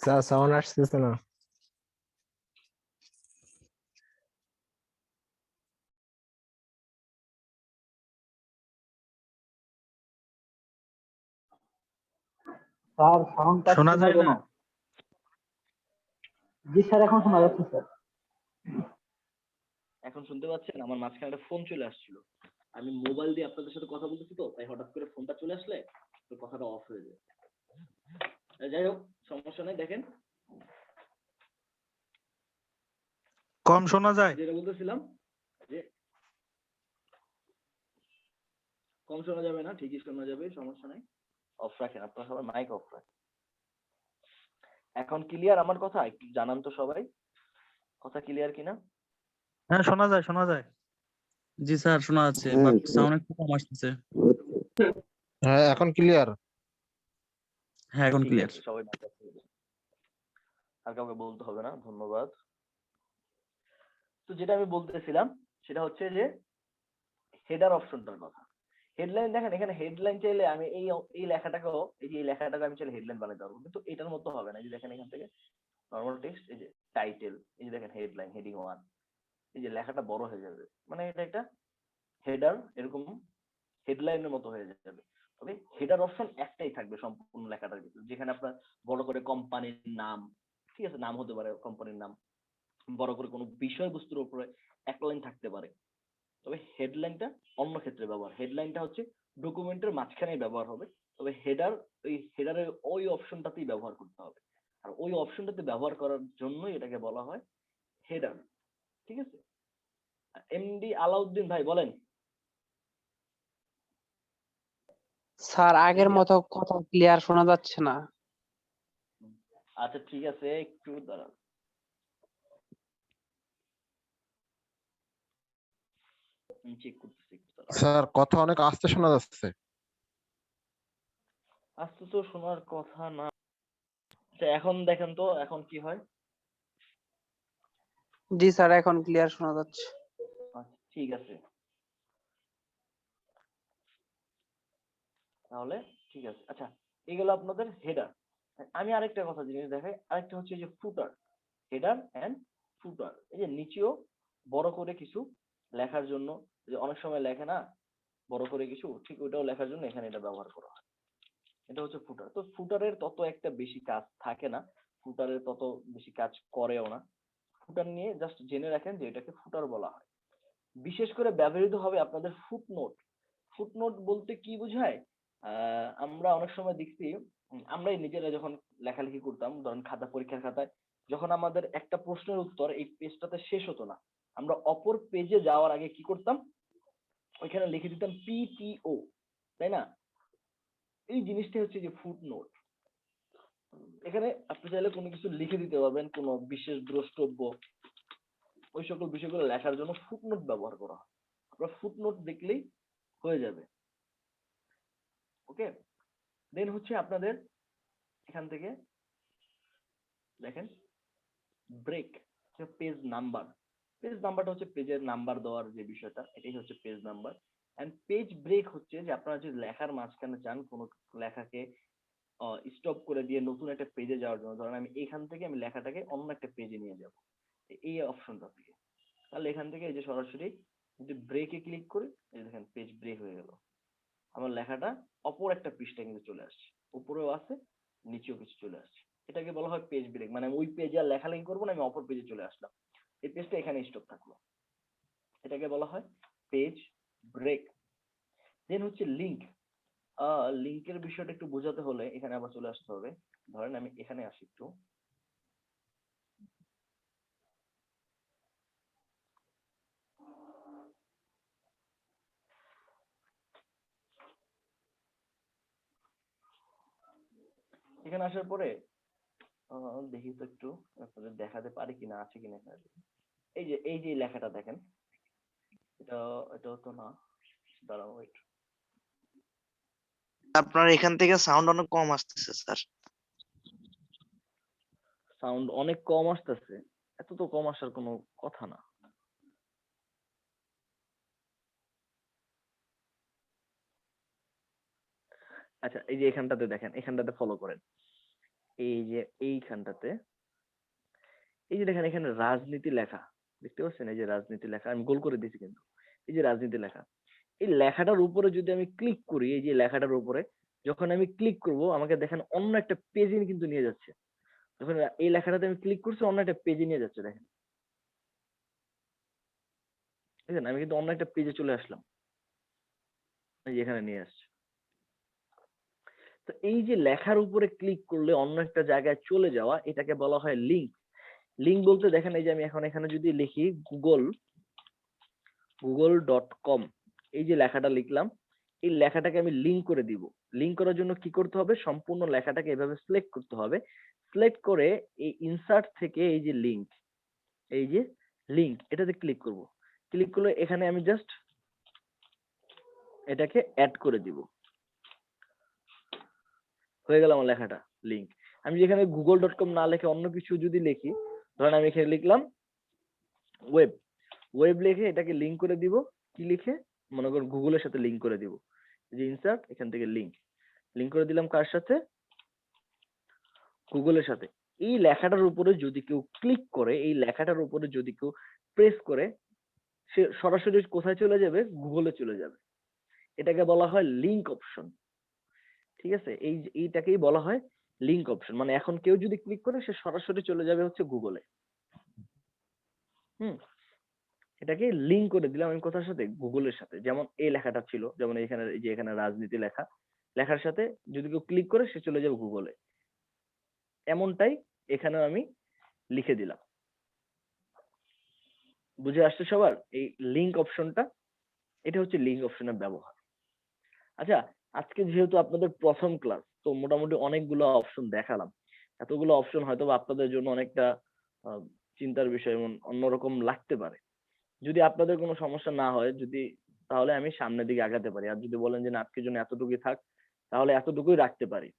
স্যার সাউন্ড আসতেছে না। স্যার সাউন্ড শোনা যায় না? জি স্যার, এখন শোনা যাচ্ছে স্যার। এখন শুনতে পাচ্ছেন? আমার মাঝখানে একটা ফোন চলে আসছিল, আমি মোবাইল দিয়ে আপনাদের সাথে কথা বলতেছি, তো তাই হঠাৎ করে ফোনটা চলে আসলে তো কথাটা অফ হয়ে যায়। যাই হোক, সমস্যা নেই। দেখেন কম শোনা যায়? যেটা বলতেছিলাম, যে কম শোনা যাবে না, ঠিকই শোনা যাবে, সমস্যা নাই। অফ রাখেন, আপনারা সবাই মাইক অফ রাখেন। এখন ক্লিয়ার আমার কথা? একটু জানান তো সবাই, কথা ক্লিয়ার কিনা? হ্যাঁ শোনা যায়, শোনা যায়। জি স্যার শোনা যাচ্ছে, হ্যাঁ বাট স্যার। সাউন্ড একটু কম আসতেছে। হ্যাঁ এখন ক্লিয়ার। হ্যাঁ এখন ঠিক ক্লিয়ার। আছে, সবাই মাইক অফ করে দিন। আর কাউকে বলতে হবে না, ধন্যবাদ। তো যেটা আমি বলতেছিলাম সেটা হচ্ছে যে হেডার অপশনটার কথা। হেডলাইন দেখেন, এখানে হেডলাইন চাইলে আমি এই লেখাটাকেও, এই যে এই লেখাটাকে আমি চাইলে হেডলাইন বানাতে পারবো, কিন্তু এটার মতো হবে না। এই যে দেখেন এখান থেকে নরমাল টেক্সট, এই যে টাইটেল, এই যে দেখেন হেডলাইন, হেডিং 1, এই যে লেখাটা বড় হয়ে যাবে, মানে এটা একটা হেডার এরকম হেডলাইনের মতো হয়ে যাবে। তবে হেডার অপশন একটাই থাকবে সম্পূর্ণ লেখাটার ভিতরে, যেখানে আপনার বড় করে কোম্পানির নাম, ঠিক আছে, নাম হতে পারে কোম্পানির নাম, বড় করে কোনো বিষয়বস্তুর উপরে এক লাইন থাকতে পারে। তবে হেডলাইনটা অন্য ক্ষেত্রে ব্যবহার, হেডলাইনটা হচ্ছে ডকুমেন্টের মাঝখানেই ব্যবহার হবে, তবে হেডার, ওই হেডারের ওই অপশনটাতেই ব্যবহার করতে হবে, আর ওই অপশনটাতে ব্যবহার করার জন্যই এটাকে বলা হয় হেডার। ঠিক আছে, এমডি আলাউদ্দিন ভাই বলেন। স্যার আগের এমডি, মতো কথা ক্লিয়ার শোনা যাচ্ছে না। আচ্ছা ঠিক আছে, একটু দাঁড়ান, আমি চেক করতেছি, একটু দাঁড়ান। স্যার কথা অনেক আস্তে শোনা যাচ্ছে। আজকে তো শোনার কথা না। আচ্ছা এখন দেখেন তো, এখন কি হয়? জি স্যার এখন ক্লিয়ার শোনা যাচ্ছে। আচ্ছা ঠিক আছে, তাহলে ঠিক আছে। আচ্ছা, এগুলো আপনাদের হেডার। আমি আরেকটা কথা জিনিস দেখাই, আরেকটা হচ্ছে যে ফুটার, হেডার এন্ড ফুটার। এই যে নিচেও বড় করে কিছু লেখার জন্য, যে অনেক সময় লেখে না বড় করে কিছু, ঠিক ওইটাও লেখার জন্য এখানে এটা ব্যবহার করা হয়। এটা হচ্ছে ফুটার। তো ফুটারের তত একটা বেশি কাজ থাকে না, ফুটারের তত বেশি কাজ করেও না। ফুটার নিয়ে জাস্ট জেনে রাখেন যে এটাকে ফুটার বলা হয়। বিশেষ করে ব্যবহৃত হবে আপনাদের ফুটনোট। ফুটনোট বলতে কি বোঝায়? আমরা অনেক সময় দেখছি, আমরাই নিজেরা যখন লেখালেখি করতাম, ধরেন পরীক্ষার খাতায় যখন আমাদের একটা প্রশ্নের উত্তর এই পেজটাতে শেষ হতো না, আমরা অপর পেজে যাওয়ার আগে কি করতাম, ওইখানে লিখে দিতাম PTO, তাই না? এই জিনিসটা হচ্ছে যে ফুটনোট। এখানে আপনি চাইলে কোনো কিছু লিখে দিতে পারবেন, কোনো বিশেষ দ্রষ্টব্য, ওই সকল বিষয়গুলো লেখার জন্য ফুটনোট ব্যবহার করা হয়। আপনার ফুটনোট দেখলেই হয়ে যাবে। ওকে, দেন হচ্ছে আপনাদের এখান থেকে দেখেন ব্রেক, পেজ নাম্বার। পেজ নাম্বারটা হচ্ছে পেজের নাম্বার দেওয়ার যে বিষয়টা, এটাই হচ্ছে page number. And page break হচ্ছে যে আপনারা যদি লেখার মাঝখানে চান কোনো লেখাকে স্টপ করে দিয়ে নতুন একটা পেজে যাওয়ার জন্য, ধরেন আমি এখান থেকে আমি লেখাটাকে অন্য একটা পেজে নিয়ে যাব এই অপশনটা থেকে, তাহলে এখান থেকে এই যে সরাসরি যদি ব্রেকে ক্লিক করি, এই যে দেখেন পেজ ব্রেক হয়ে গেল, আমার লেখাটা অপর একটা পৃষ্ঠা কিন্তু চলে আসছে, উপরেও আছে নিচেও কিছু চলে আসছে। এটাকে বলা হয় পেজ ব্রেক। মানে ওই পেজে আর লেখালেখি করবো না, আমি অপর পেজে চলে আসলাম, এই পেজটা এখানে স্টপ থাকলো, এটাকে বলা হয় পেজ ব্রেক। দেন হচ্ছে লিংক। লিংকের বিষয়টা একটু বোঝাতে হলে এখানে আবার চলে আসতে হবে। ধরেন আমি এখানে আসি একটু, এখানে আসার পরে দেখি তো একটু আপনাদের দেখাতে পারি কিনা, আছে কিনা এখানে। এই যে লেখাটা দেখেন, এটাও তো না, দাঁড়াও ওয়েট। আপনার এখান থেকে সাউন্ড অনেক কম আসতেছে স্যার। সাউন্ড অনেক কম আসতেছে? এত তো কম আসার কোনো কথা না। আচ্ছা, এই যে এখানটাতে দেখেন, এখানটাতে ফলো করেন, এই যে এইখানটাতে, এই যে দেখেন এখানে রাজনীতি লেখা, দেখতে পাচ্ছেন? এই যে রাজনীতি লেখা, আমি গোল করে দিয়েছি কিন্তু, এই যে রাজনীতি লেখা, এই লেখাটার উপরে যদি আমি ক্লিক করি, এই যে লেখাটার উপরে যখন আমি ক্লিক করব, আমাকে দেখেন অন্য একটা পেজে কিন্তু নিয়ে যাচ্ছে। যখন এই লেখাটাতে আমি ক্লিক করছি, অন্য একটা পেজে নিয়ে যাচ্ছে, দেখেন দেখেন, আমি কিন্তু অন্য একটা পেজে চলে আসলাম, এই যে এখানে নিয়ে আসছে। তো এই যে লেখার উপরে ক্লিক করলে অন্য একটা জায়গায় চলে যাওয়া, এটাকে বলা হয় লিংক। লিংক বলতে দেখেন, এই যে আমি এখন এখানে যদি লিখি google.com, এই যে লেখাটা লিখলাম, এই লেখাটাকে আমি লিংক করে দিব। লিংক করার জন্য কি করতে হবে? সম্পূর্ণ লেখাটাকে এভাবে সিলেক্ট করতে হবে। সিলেক্ট করে এই ইনসার্ট থেকে এই যে লিংক, এই যে লিংক, এটাতে ক্লিক করব। ক্লিক করলে এখানে আমি জাস্ট এটাকে অ্যাড করে দিব, হয়ে গেল আমার লেখাটা লিংক। আমি যেখানে google.com না লিখে অন্য কিছু যদি লিখি, ধরেন আমি এখানে লিখলাম ওয়েব লিখে এটাকে লিংক করে দিব, কি লিখে? মনে করুন গুগলের সাথে লিংক করে দিব, যে ইনসার্ট, এখান থেকে লিংক করে দিলাম কার সাথে? গুগলের সাথে। এই লেখাটার উপরে যদি কেউ ক্লিক করে, এই লেখাটার উপরে যদি কেউ প্রেস করে, সে সরাসরি কোথায় চলে যাবে? গুগলে চলে যাবে। এটাকে বলা হয় লিংক অপশন। ঠিক আছে, এইটাকেই বলা হয় লিংক অপশন। মানে এখন কেউ যদি ক্লিক করে, সে সরাসরি চলে যাবে হচ্ছে গুগলে। এটাকে লিংক করে দিলাম আমি কোথার সাথে? গুগলের সাথে। যেমন এই লেখাটা ছিল, যেমন এখানে, এই যে এখানে রাজনীতি লেখা, লেখার সাথে যদি কেউ ক্লিক করে, সে চলে যাবে গুগলে। এমনটাই এখানে আমি লিখে দিলাম। বুঝে আসছে সবার এই লিংক অপশনটা? এটা হচ্ছে লিংক অপশনের ব্যবহার। আচ্ছা, আজকে যেহেতু আপনাদের প্রথম ক্লাস, তো মোটামুটি অনেকগুলো অপশন দেখালাম। এতগুলো অপশন হয়তো আপনাদের জন্য অনেকটা চিন্তার বিষয়, এবং অন্যরকম লাগতে পারে। যদি আপনাদের কোনো সমস্যা না হয়, তাহলে আমি সামনের দিকে আগাতে পারি। আর যদি বলেন যে না, আজকের জন্য এতটুকুই থাক, তাহলে এতটুকুই রাখতে পারি।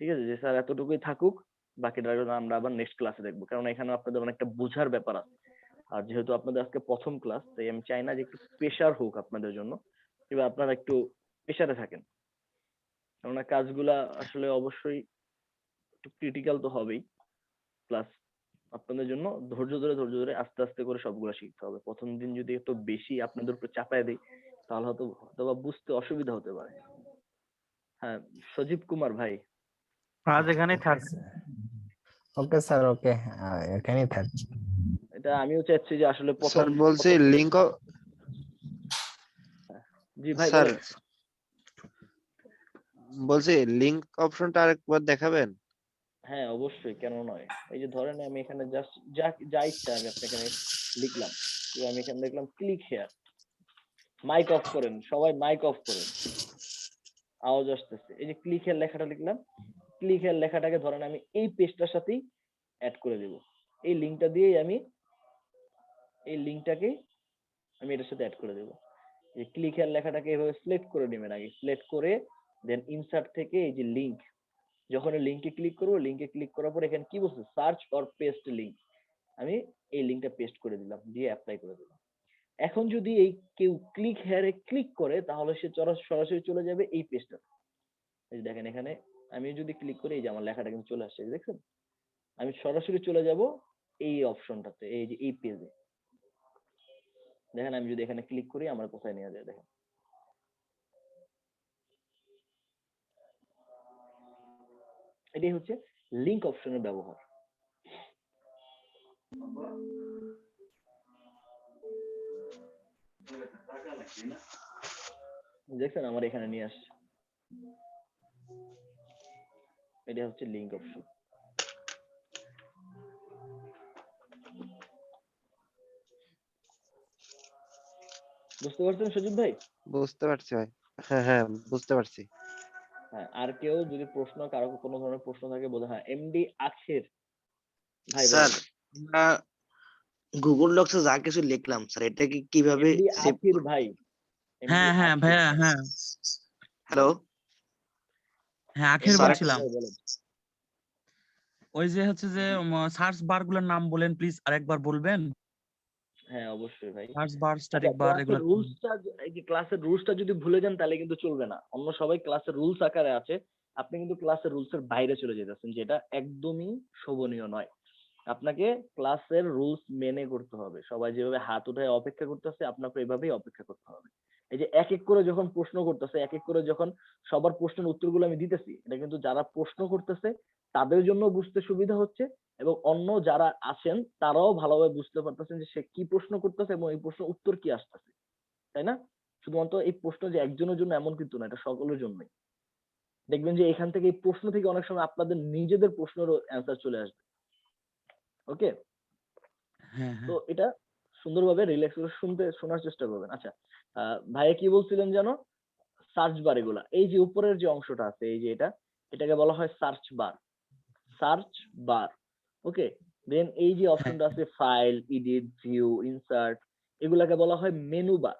ঠিক আছে, যে স্যার এতটুকুই থাকুক, বাকিটা আমরা আবার নেক্সট ক্লাসে দেখবো, কারণ এখানে আপনাদের অনেকটা বোঝার ব্যাপার আছে। আর যেহেতু আপনাদের আজকে প্রথম ক্লাস, তাই আমি চাই না যে একটু প্রেশার হোক আপনাদের জন্য, কিংবা আপনারা একটু প্রেশারে থাকেন। কেননা কাজগুলা আসলে অবশ্যই একটু ক্রিটিক্যাল তো হবেই, প্লাস আপনাদের জন্য ধৈর্য ধরে আস্তে আস্তে করে সবগুলো শিখতে হবে। প্রথম দিন যদি একটু বেশি আপনাদের উপর চাপায় দেই, তাহলে হয়তো বা বুঝতে অসুবিধা হতে পারে। হ্যাঁ, সজীব কুমার ভাই, আজ এখানেই থাক। ওকে স্যার, ওকে, এখানেই থাক। এটা আমিও চাচ্ছি যে আসলে স্যার বলছি লিংক, জি ভাই স্যার বলেন। বলছি লিংক অপশনটা আরেকবার দেখাবেন? হ্যাঁ অবশ্যই, কেন নয়। এই যে ধরেন আমি এখানে জাস্ট যা ইচ্ছা আমি আপনাকে এখানে লিখলাম, তো আমি এখানে দেখলাম ক্লিক হেয়ার। মাইক অফ করেন সবাই, মাইক অফ করেন, আওয়াজ আসতেছে। এই যে ক্লিক হেয়ার লেখাটা লিখলাম, ক্লিক হেয়ার লেখাটাকে ধরেন আমি এই পেজটার সাথেই অ্যাড করে দেব। এই লিংকটা দিয়েই আমি এটার সাথে অ্যাড করে দেব। এই ক্লিক হেয়ার লেখাটাকে এভাবে সিলেক্ট করে নেবেন, আগে সিলেক্ট করে দেন ইনসার্ট থেকে এই যে লিংক, যখন লিংকে ক্লিক করবো, লিংকে ক্লিক করার পর এখানে কি বলছে, সার্চ অর পেস্ট লিংক, আমি এই লিংকটা পেস্ট করে দিলাম, দিয়ে অ্যাপ্লাই করে দিলাম। এখন যদি এই কেউ ক্লিক হেয়ারে ক্লিক করে তাহলে সে সরাসরি চলে যাবে এই পেজটা। এই যে দেখেন এখানে আমি যদি ক্লিক করি, এই যে আমার লেখাটা কিন্তু চলে আসছে, এই যে দেখছেন, আমি সরাসরি চলে যাব এই অপশনটাতে, এই যে এই পেজে। দেখেন আমি যদি এখানে ক্লিক করি আমার কোথায় নিয়ে যায়, দেখেন এটাই হচ্ছে লিংক অপশনের ব্যবহার। দেখছেন আমার এখানে নিয়ে আসছে, এটা হচ্ছে লিংক অপশন। বুঝতে পারছেন সজীব ভাই? বুঝতে পারছি ভাই, হ্যাঁ হ্যাঁ বুঝতে পারছি। হ্যাঁ, আর কেউ যদি কারো কোনো ধরনের প্রশ্ন থাকে বলে। হ্যাঁ, এমডি আখের ভাই স্যার বলেন। আমরা গুগল ডক্সে যা কিছু লিখলাম স্যার, এটা কি কিভাবে এমডি সেভ? আখির ভাই, এমডি হ্যাঁ হ্যাঁ আখির। ভাইয়া, হ্যাঁ হ্যালো হ্যাঁ, আখের এমডি স্যার, আখির বলছিলাম। ভাই বলেন। ওই যে হচ্ছে যে সার্চ বার গুলোর নাম বলেন প্লিজ, আরেকবার বলবেন। হ্যাঁ অবশ্যই ভাই। সার্চ বার, আচ্ছা, স্ট্যাটিক বার, ক্লাসের এগুলো। রুলসটা, এই যে ক্লাসের রুলসটা যদি ভুলে যান তাহলে কিন্তু চলবে না। অন্য সবাই ক্লাসের রুলস আকারে আছে, আপনি কিন্তু ক্লাসের রুলসের বাইরে চলে যেতেছেন, যেটা একদমই শোভনীয় নয়। আপনাকে ক্লাসের রুলস মেনে করতে হবে। সবাই যেভাবে হাত উঠায় অপেক্ষা করতেছে, আপনাকে এভাবেই অপেক্ষা করতে হবে। এই যে এক এক করে যখন প্রশ্ন করতেছে, এক এক করে যখন সবার প্রশ্নের উত্তরগুলো আমি দিতেছি, এটা কিন্তু যারা প্রশ্ন করতেছে তাদের জন্য বুঝতে সুবিধা হচ্ছে, এবং অন্য যারা আছেন তারাও ভালোভাবে বুঝতে পারতেছেন যে সে কি প্রশ্ন করতেছে এবং এই প্রশ্নের উত্তর কি আসতেছে, তাই না? শুধুমাত্র এই প্রশ্ন যে একজনের জন্য এমন কিন্তু না, এটা সকলের জন্যই। দেখবেন যে এখান থেকে এই প্রশ্ন থেকে অনেক সময় আপনাদের নিজেদের প্রশ্নেরও অ্যান্সার চলে আসবে। ওকে, হ্যাঁ তো হ্যাঁ এটা সুন্দরভাবে রিল্যাক্স করে শোনার চেষ্টা করবেন। আচ্ছা, ভাইয়া কি বলছিলেন যেন? সার্চ বার, এগুলা এই যে উপরের যে অংশটা আছে, এই যে এটাকে বলা হয় সার্চ বার। সার্চ বার, ওকে। দেন এই যে হ্যাঁ, অপশনটা আছে ফাইল, এডিট, ভিউ, ইনসার্ট, এগুলাকে বলা হয় মেনু বার।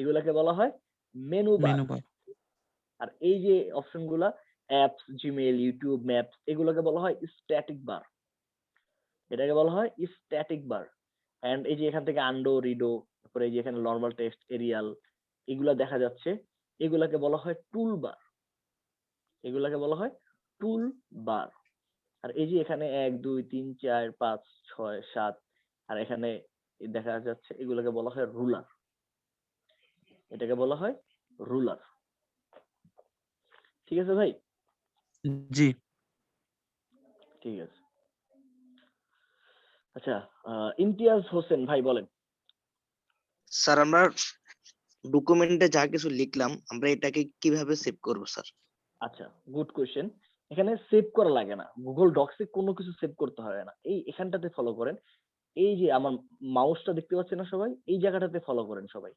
এগুলাকে বলা হয় মেনু বার। Menu bar. আর এই যে অপশন গুলা, অ্যাপস, জিমেইল, ইউটিউব, ম্যাপস, এগুলোকে বলা হয় স্ট্যাটিক বার। এটাকে বলা হয় স্ট্যাটিক বার। এন্ড এই যে এখান থেকে আন্ডো, রিডো, তারপরে এই যে এখানে নরমাল টেক্সট, এরিয়াল, এগুলা দেখা যাচ্ছে, এগুলাকে বলা হয় টুল বার। এগুলাকে বলা হয় টুল বার। আর এই যে এখানে 1 2 3 4 5 6 7, আর এখানে দেখা যাচ্ছে, এগুলোকে বলা হয় রুলার। এটাকে বলা হয় রুলার। ঠিক আছে ভাই? জি ঠিক আছে। আচ্ছা, ইমতিয়াজ হোসেন ভাই বলেন। স্যার আমরা ডকুমেন্টে যা কিছু লিখলাম আমরা এটাকে কিভাবে সেভ করব স্যার? আচ্ছা, গুড কোয়েশ্চেন। এখানে সেভ করা লাগে না, গুগল ডক্সে কোনো কিছু সেভ করতে হয় না। এই এখানটাতে ফলো করেন, এই যে আমার মাউসটা দেখতে পাচ্ছেন না সবাই, এই জায়গাটাতে ফলো করেন সবাই।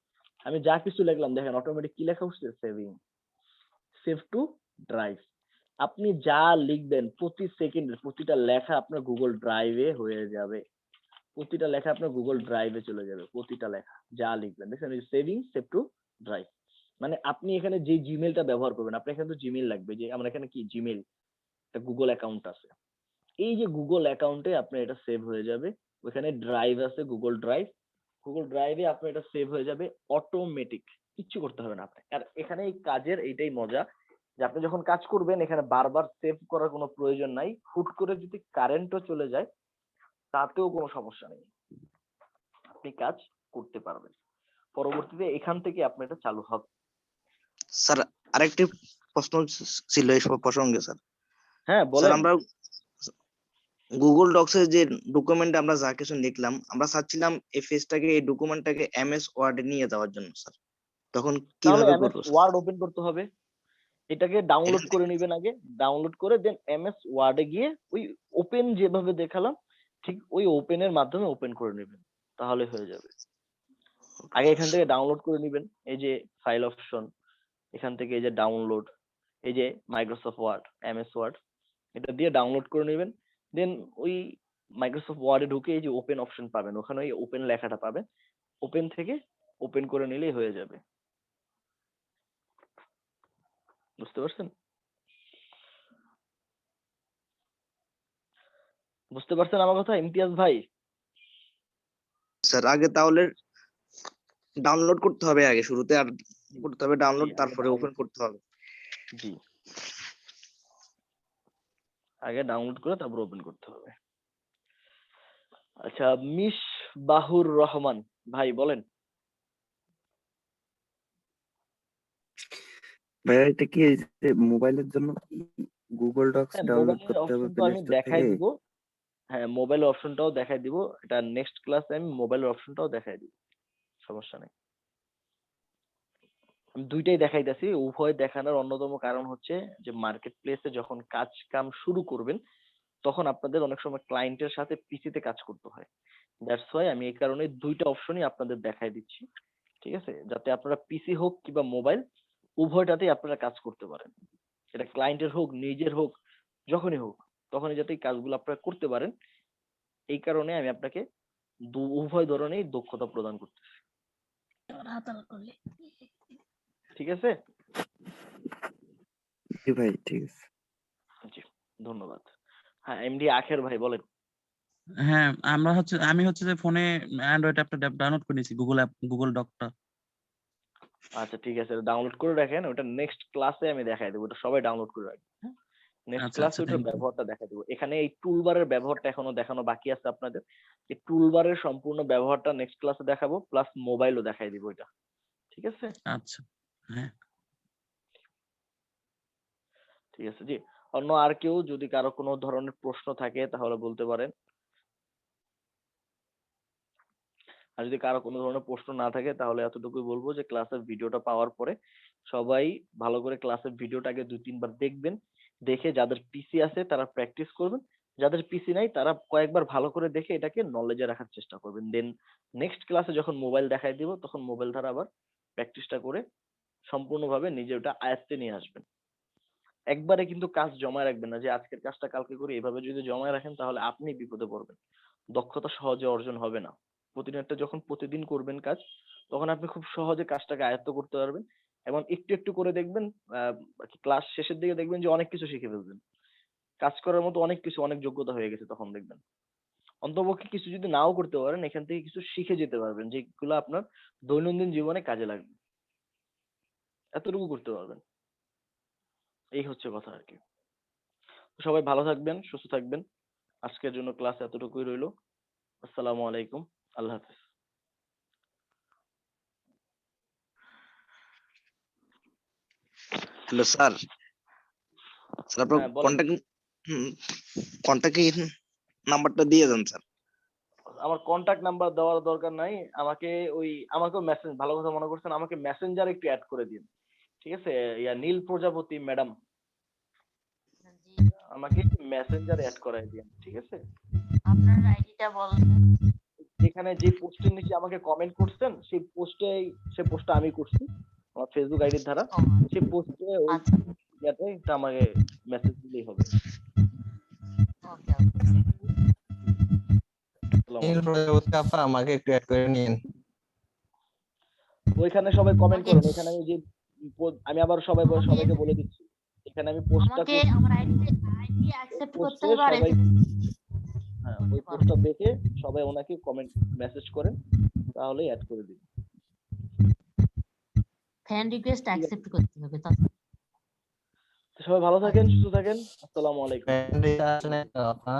আমি যা কিছু লিখলাম দেখেন অটোমেটিক কি লেখা উঠছে, সেভিং, সেভ টু ড্রাইভ। আপনি যা লিখবেন প্রতি সেকেন্ডে প্রতিটা লেখা আপনার গুগল ড্রাইভে হয়ে যাবে। প্রতিটা লেখা আপনার গুগল ড্রাইভে চলে যাবে, প্রতিটা লেখা যা লিখবেন। দেখছেন সেভিং, সেভ টু ড্রাইভ। মানে আপনি এখানে যে জিমেলটা ব্যবহার করবেন, আপনার এখানে তো জিমেল লাগবে, যে আমার এখানে কি জিমেল, একটা গুগল অ্যাকাউন্ট আছে, এই যে গুগল অ্যাকাউন্টে আপনার এটা সেভ হয়ে যাবে। ওখানে ড্রাইভ আছে, গুগল ড্রাইভ, গুগল ড্রাইভে আপনার এটা সেভ হয়ে যাবে অটোমেটিক, কিচ্ছু করতে হবে না আপনার। আর এখানে এই কাজের এইটাই মজা, যে আপনি যখন কাজ করবেন এখানে বারবার সেভ করার কোনো প্রয়োজন নাই। হুট করে যদি কারেন্টও চলে যায় তাতেও কোনো সমস্যা নেই, আপনি কাজ করতে পারবেন। পরবর্তীতে এখান থেকে আপনার এটা চালু হবে। স্যার আরেকটি প্রশ্ন ছিল এই সব প্রসঙ্গে স্যার। হ্যাঁ স্যার বলেন। আমরা গুগল ডক্স এর যে ডকুমেন্ট আমরা যা কিছু লিখলাম, আমরা চাচ্ছিলাম এই পেজটাকে, এই ডকুমেন্টটাকে এমএস ওয়ার্ডে নিয়ে যাওয়ার জন্য স্যার। তখন তাহলে কিভাবে এমএস করবো স্যার? ওয়ার্ড ওপেন করতে হবে, এটাকে ডাউনলোড এখান করে থেকে নেবেন আগে, ডাউনলোড করে দেন এমএস ওয়ার্ডে গিয়ে ওই ওপেন যেভাবে দেখালাম ঠিক ওই ওপেনের মাধ্যমে ওপেন করে নেবেন, তাহলে হয়ে যাবে। আগে এখান থেকে ডাউনলোড করে নেবেন, এই যে ফাইল অপশন, এখান থেকে এই যে ডাউনলোড, এই যে মাইক্রোসফট ওয়ার্ড, এমএস ওয়ার্ড, এটা দিয়ে ডাউনলোড করে নেবেন। দেন ওই মাইক্রোসফট ওয়ার্ডে ঢুকে এই যে ওপেন অপশন পাবেন, ওখানে ওই ওপেন লেখাটা পাবেন, ওপেন থেকে ওপেন করে নিলেই হয়ে যাবে। বুঝতে পারছেন? বুঝতে পারছেন আমার কথা ইমতিয়াজ ভাই? স্যার আগে তাহলে ডাউনলোড করতে হবে, আগে শুরুতে আর করতে হবে জি, ডাউনলোড, আগে তারপরে ওপেন ডাউনলোড, করতে হবে। জি আগে ডাউনলোড করে তারপর ওপেন করতে হবে। আচ্ছা, মিশ বাহুর রহমান ভাই বলেন। ভাইয়া এটা কি এই যে মোবাইলের জন্য গুগল ডক্স হ্যাঁ, ডাউনলোড মোবাইলের করতে হবে অপশন তো প্লে আমি স্টোর দেখাই থেকে? দিব। হ্যাঁ, মোবাইলের অপশনটাও দেখাই দিব, এটা নেক্সট ক্লাসে আমি মোবাইলের অপশনটাও দেখাই দিব, সমস্যা নেই। আমি দুইটাই দেখাইতেছি। উভয় দেখানোর অন্যতম কারণ হচ্ছে যে মার্কেট প্লেসে যখন কাজ কাম শুরু করবেন তখন আপনাদের অনেক সময় ক্লায়েন্টের সাথে পিসিতে কাজ করতে হয়। দ্যাটস ওয়াই আমি এই কারণে দুইটা অপশনই আপনাদের দেখাই দিচ্ছি, ঠিক আছে, যাতে আপনারা পিসি হোক কিংবা মোবাইল উভয়টাতেই আপনারা কাজ করতে পারেন। এটা ক্লায়েন্টের হোক নিজের হোক যখনই হোক, তখনই যাতে এই কাজগুলো আপনারা করতে পারেন, এই কারণে আমি আপনাকে উভয় ধরনেরই দক্ষতা প্রদান করতেছি। ঠিক আছে? জি ভাই, ঠিক আছে। জি, ধন্যবাদ। হ্যাঁ, এমডি আখের ভাই বলেন। হ্যাঁ, আমি হচ্ছে যে ফোনে অ্যান্ড্রয়েড অ্যাপটা ডাউনলোড করে নিয়েছি, গুগল অ্যাপ, গুগল ডকটা। আচ্ছা ঠিক আছে, ডাউনলোড করে রাখেন, ওটা নেক্সট ক্লাসে আমি দেখাই দেবো, ওটা সবাই ডাউনলোড করে রাখবেন। হ্যাঁ, নেক্সট আচ্ছা ক্লাসে আচ্ছা, ওটার থ্যাংক ইউ। ব্যবহারটা দেখাই দেবো। এখানে এই টুলবারের ব্যবহারটা এখনো দেখানো বাকি আছে আপনাদের, এই টুলবারের সম্পূর্ণ ব্যবহারটা নেক্সট ক্লাসে দেখাবো, প্লাস মোবাইলও দেখাই দিব এটা। ঠিক আছে? আচ্ছা, হ্যাঁ। ঠিক আছে জি। অন্য আর কেউ যদি কারো কোনো ধরনের প্রশ্ন থাকে তাহলে বলতে পারেন, আর যদি কারো কোনো ধরনের প্রশ্ন না থাকে তাহলে এতটুকুই বলবো যে ক্লাসের ভিডিওটা পাওয়ার পরে সবাই ভালো করে ক্লাসের ভিডিওটাকে 2-3 বার দেখবেন, দেখে যাদের পিসি আছে তারা প্র্যাকটিস করবেন, যাদের পিসি নাই তারা কয়েকবার ভালো করে দেখে এটাকে নলেজে রাখার চেষ্টা করবেন। দেন নেক্সট ক্লাসে যখন মোবাইল দেখাই দিব তখন মোবাইল দ্বারা আবার প্র্যাকটিসটা করে সম্পূর্ণভাবে নিজে ওটা আয়ত্তে নিয়ে আসবেন। একবারে কিন্তু কাজ জমায় রাখবেন না যে আজকের কাজটা কালকে করি, এভাবে যদি জমায় রাখেন তাহলে আপনি বিপদে পড়বেন, দক্ষতা সহজে অর্জন হবে না। প্রতিনিয়ত যখন প্রতিদিন করবেন কাজ, তখন আপনি খুব সহজে কাজটাকে আয়ত্ত করতে পারবেন এবং একটু একটু করে দেখবেন, ক্লাস শেষের দিকে দেখবেন যে অনেক কিছু শিখে ফেলবেন, কাজ করার মতো অনেক কিছু, অনেক যোগ্যতা হয়ে গেছে তখন দেখবেন। অন্তপক্ষে কিছু যদি নাও করতে পারেন এখান থেকে কিছু শিখে যেতে পারবেন যেগুলো আপনার দৈনন্দিন জীবনে কাজে লাগবে, এতটুকু করতে পারবেন। এই হচ্ছে কথা আর কি। সবাই ভালো থাকবেন, সুস্থ থাকবেন। আজকের জন্য ক্লাস এতটুকুই রইলো। আসসালামু আলাইকুম, আল্লাহ হাফেজ। হ্যালো স্যার, স্যার আপনার হ্যাঁ বলেন। কন্ট্যাক্ট নাম্বারটা দিয়ে দেন স্যার। আমার কন্টাক্ট নাম্বার দেওয়ার দরকার নাই, আমাকেও মেসেজ, ভালো কথা মনে করছেন, আমাকে মেসেঞ্জার একটু অ্যাড করে দিন, ঠিক আছে? নীল প্রজাপতি ম্যাডাম, আমাকে মেসেঞ্জার অ্যাড করাই দিন, ঠিক আছে? আপনার আইডিটা বলেন। এখানে যে পোস্টের নিচে আমাকে কমেন্ট করছেন সেই পোস্টটা আমি করছি আমার ফেসবুক আইডির দ্বারা, সেই পোস্টে ওই আচ্ছা, ইয়াতে এটা আমাকে মেসেজ দিলেই হবে। ওকে ওকে। আসসালামু নীল আলাইকুম। প্রজাপতি আপা আমাকে একটু অ্যাড করে নিন। ওইখানে সবাই কমেন্ট আমাকে করুন, এখানে আমি আবার সবাইকে বলে দিচ্ছি, এখানে আমি পোস্টটা আমাকে করছি, আমার আইডি অ্যাকসেপ্ট করতে পোস্টে হবে আর সবাই, হ্যাঁ ওই করতে পারবো। পোস্টটা দেখে সবাই ওনাকে কমেন্ট মেসেজ করেন, তাহলেই অ্যাড করে দিন। ফ্রেন্ড রিকোয়েস্ট ঠিক আছে, অ্যাকসেপ্ট করতে হবে তো। সবাই ভালো থাকেন, সুস্থ থাকেন, আসসালামু আলাইকুম। ফ্রেন্ড রিকোয়েস্ট আসলে আপা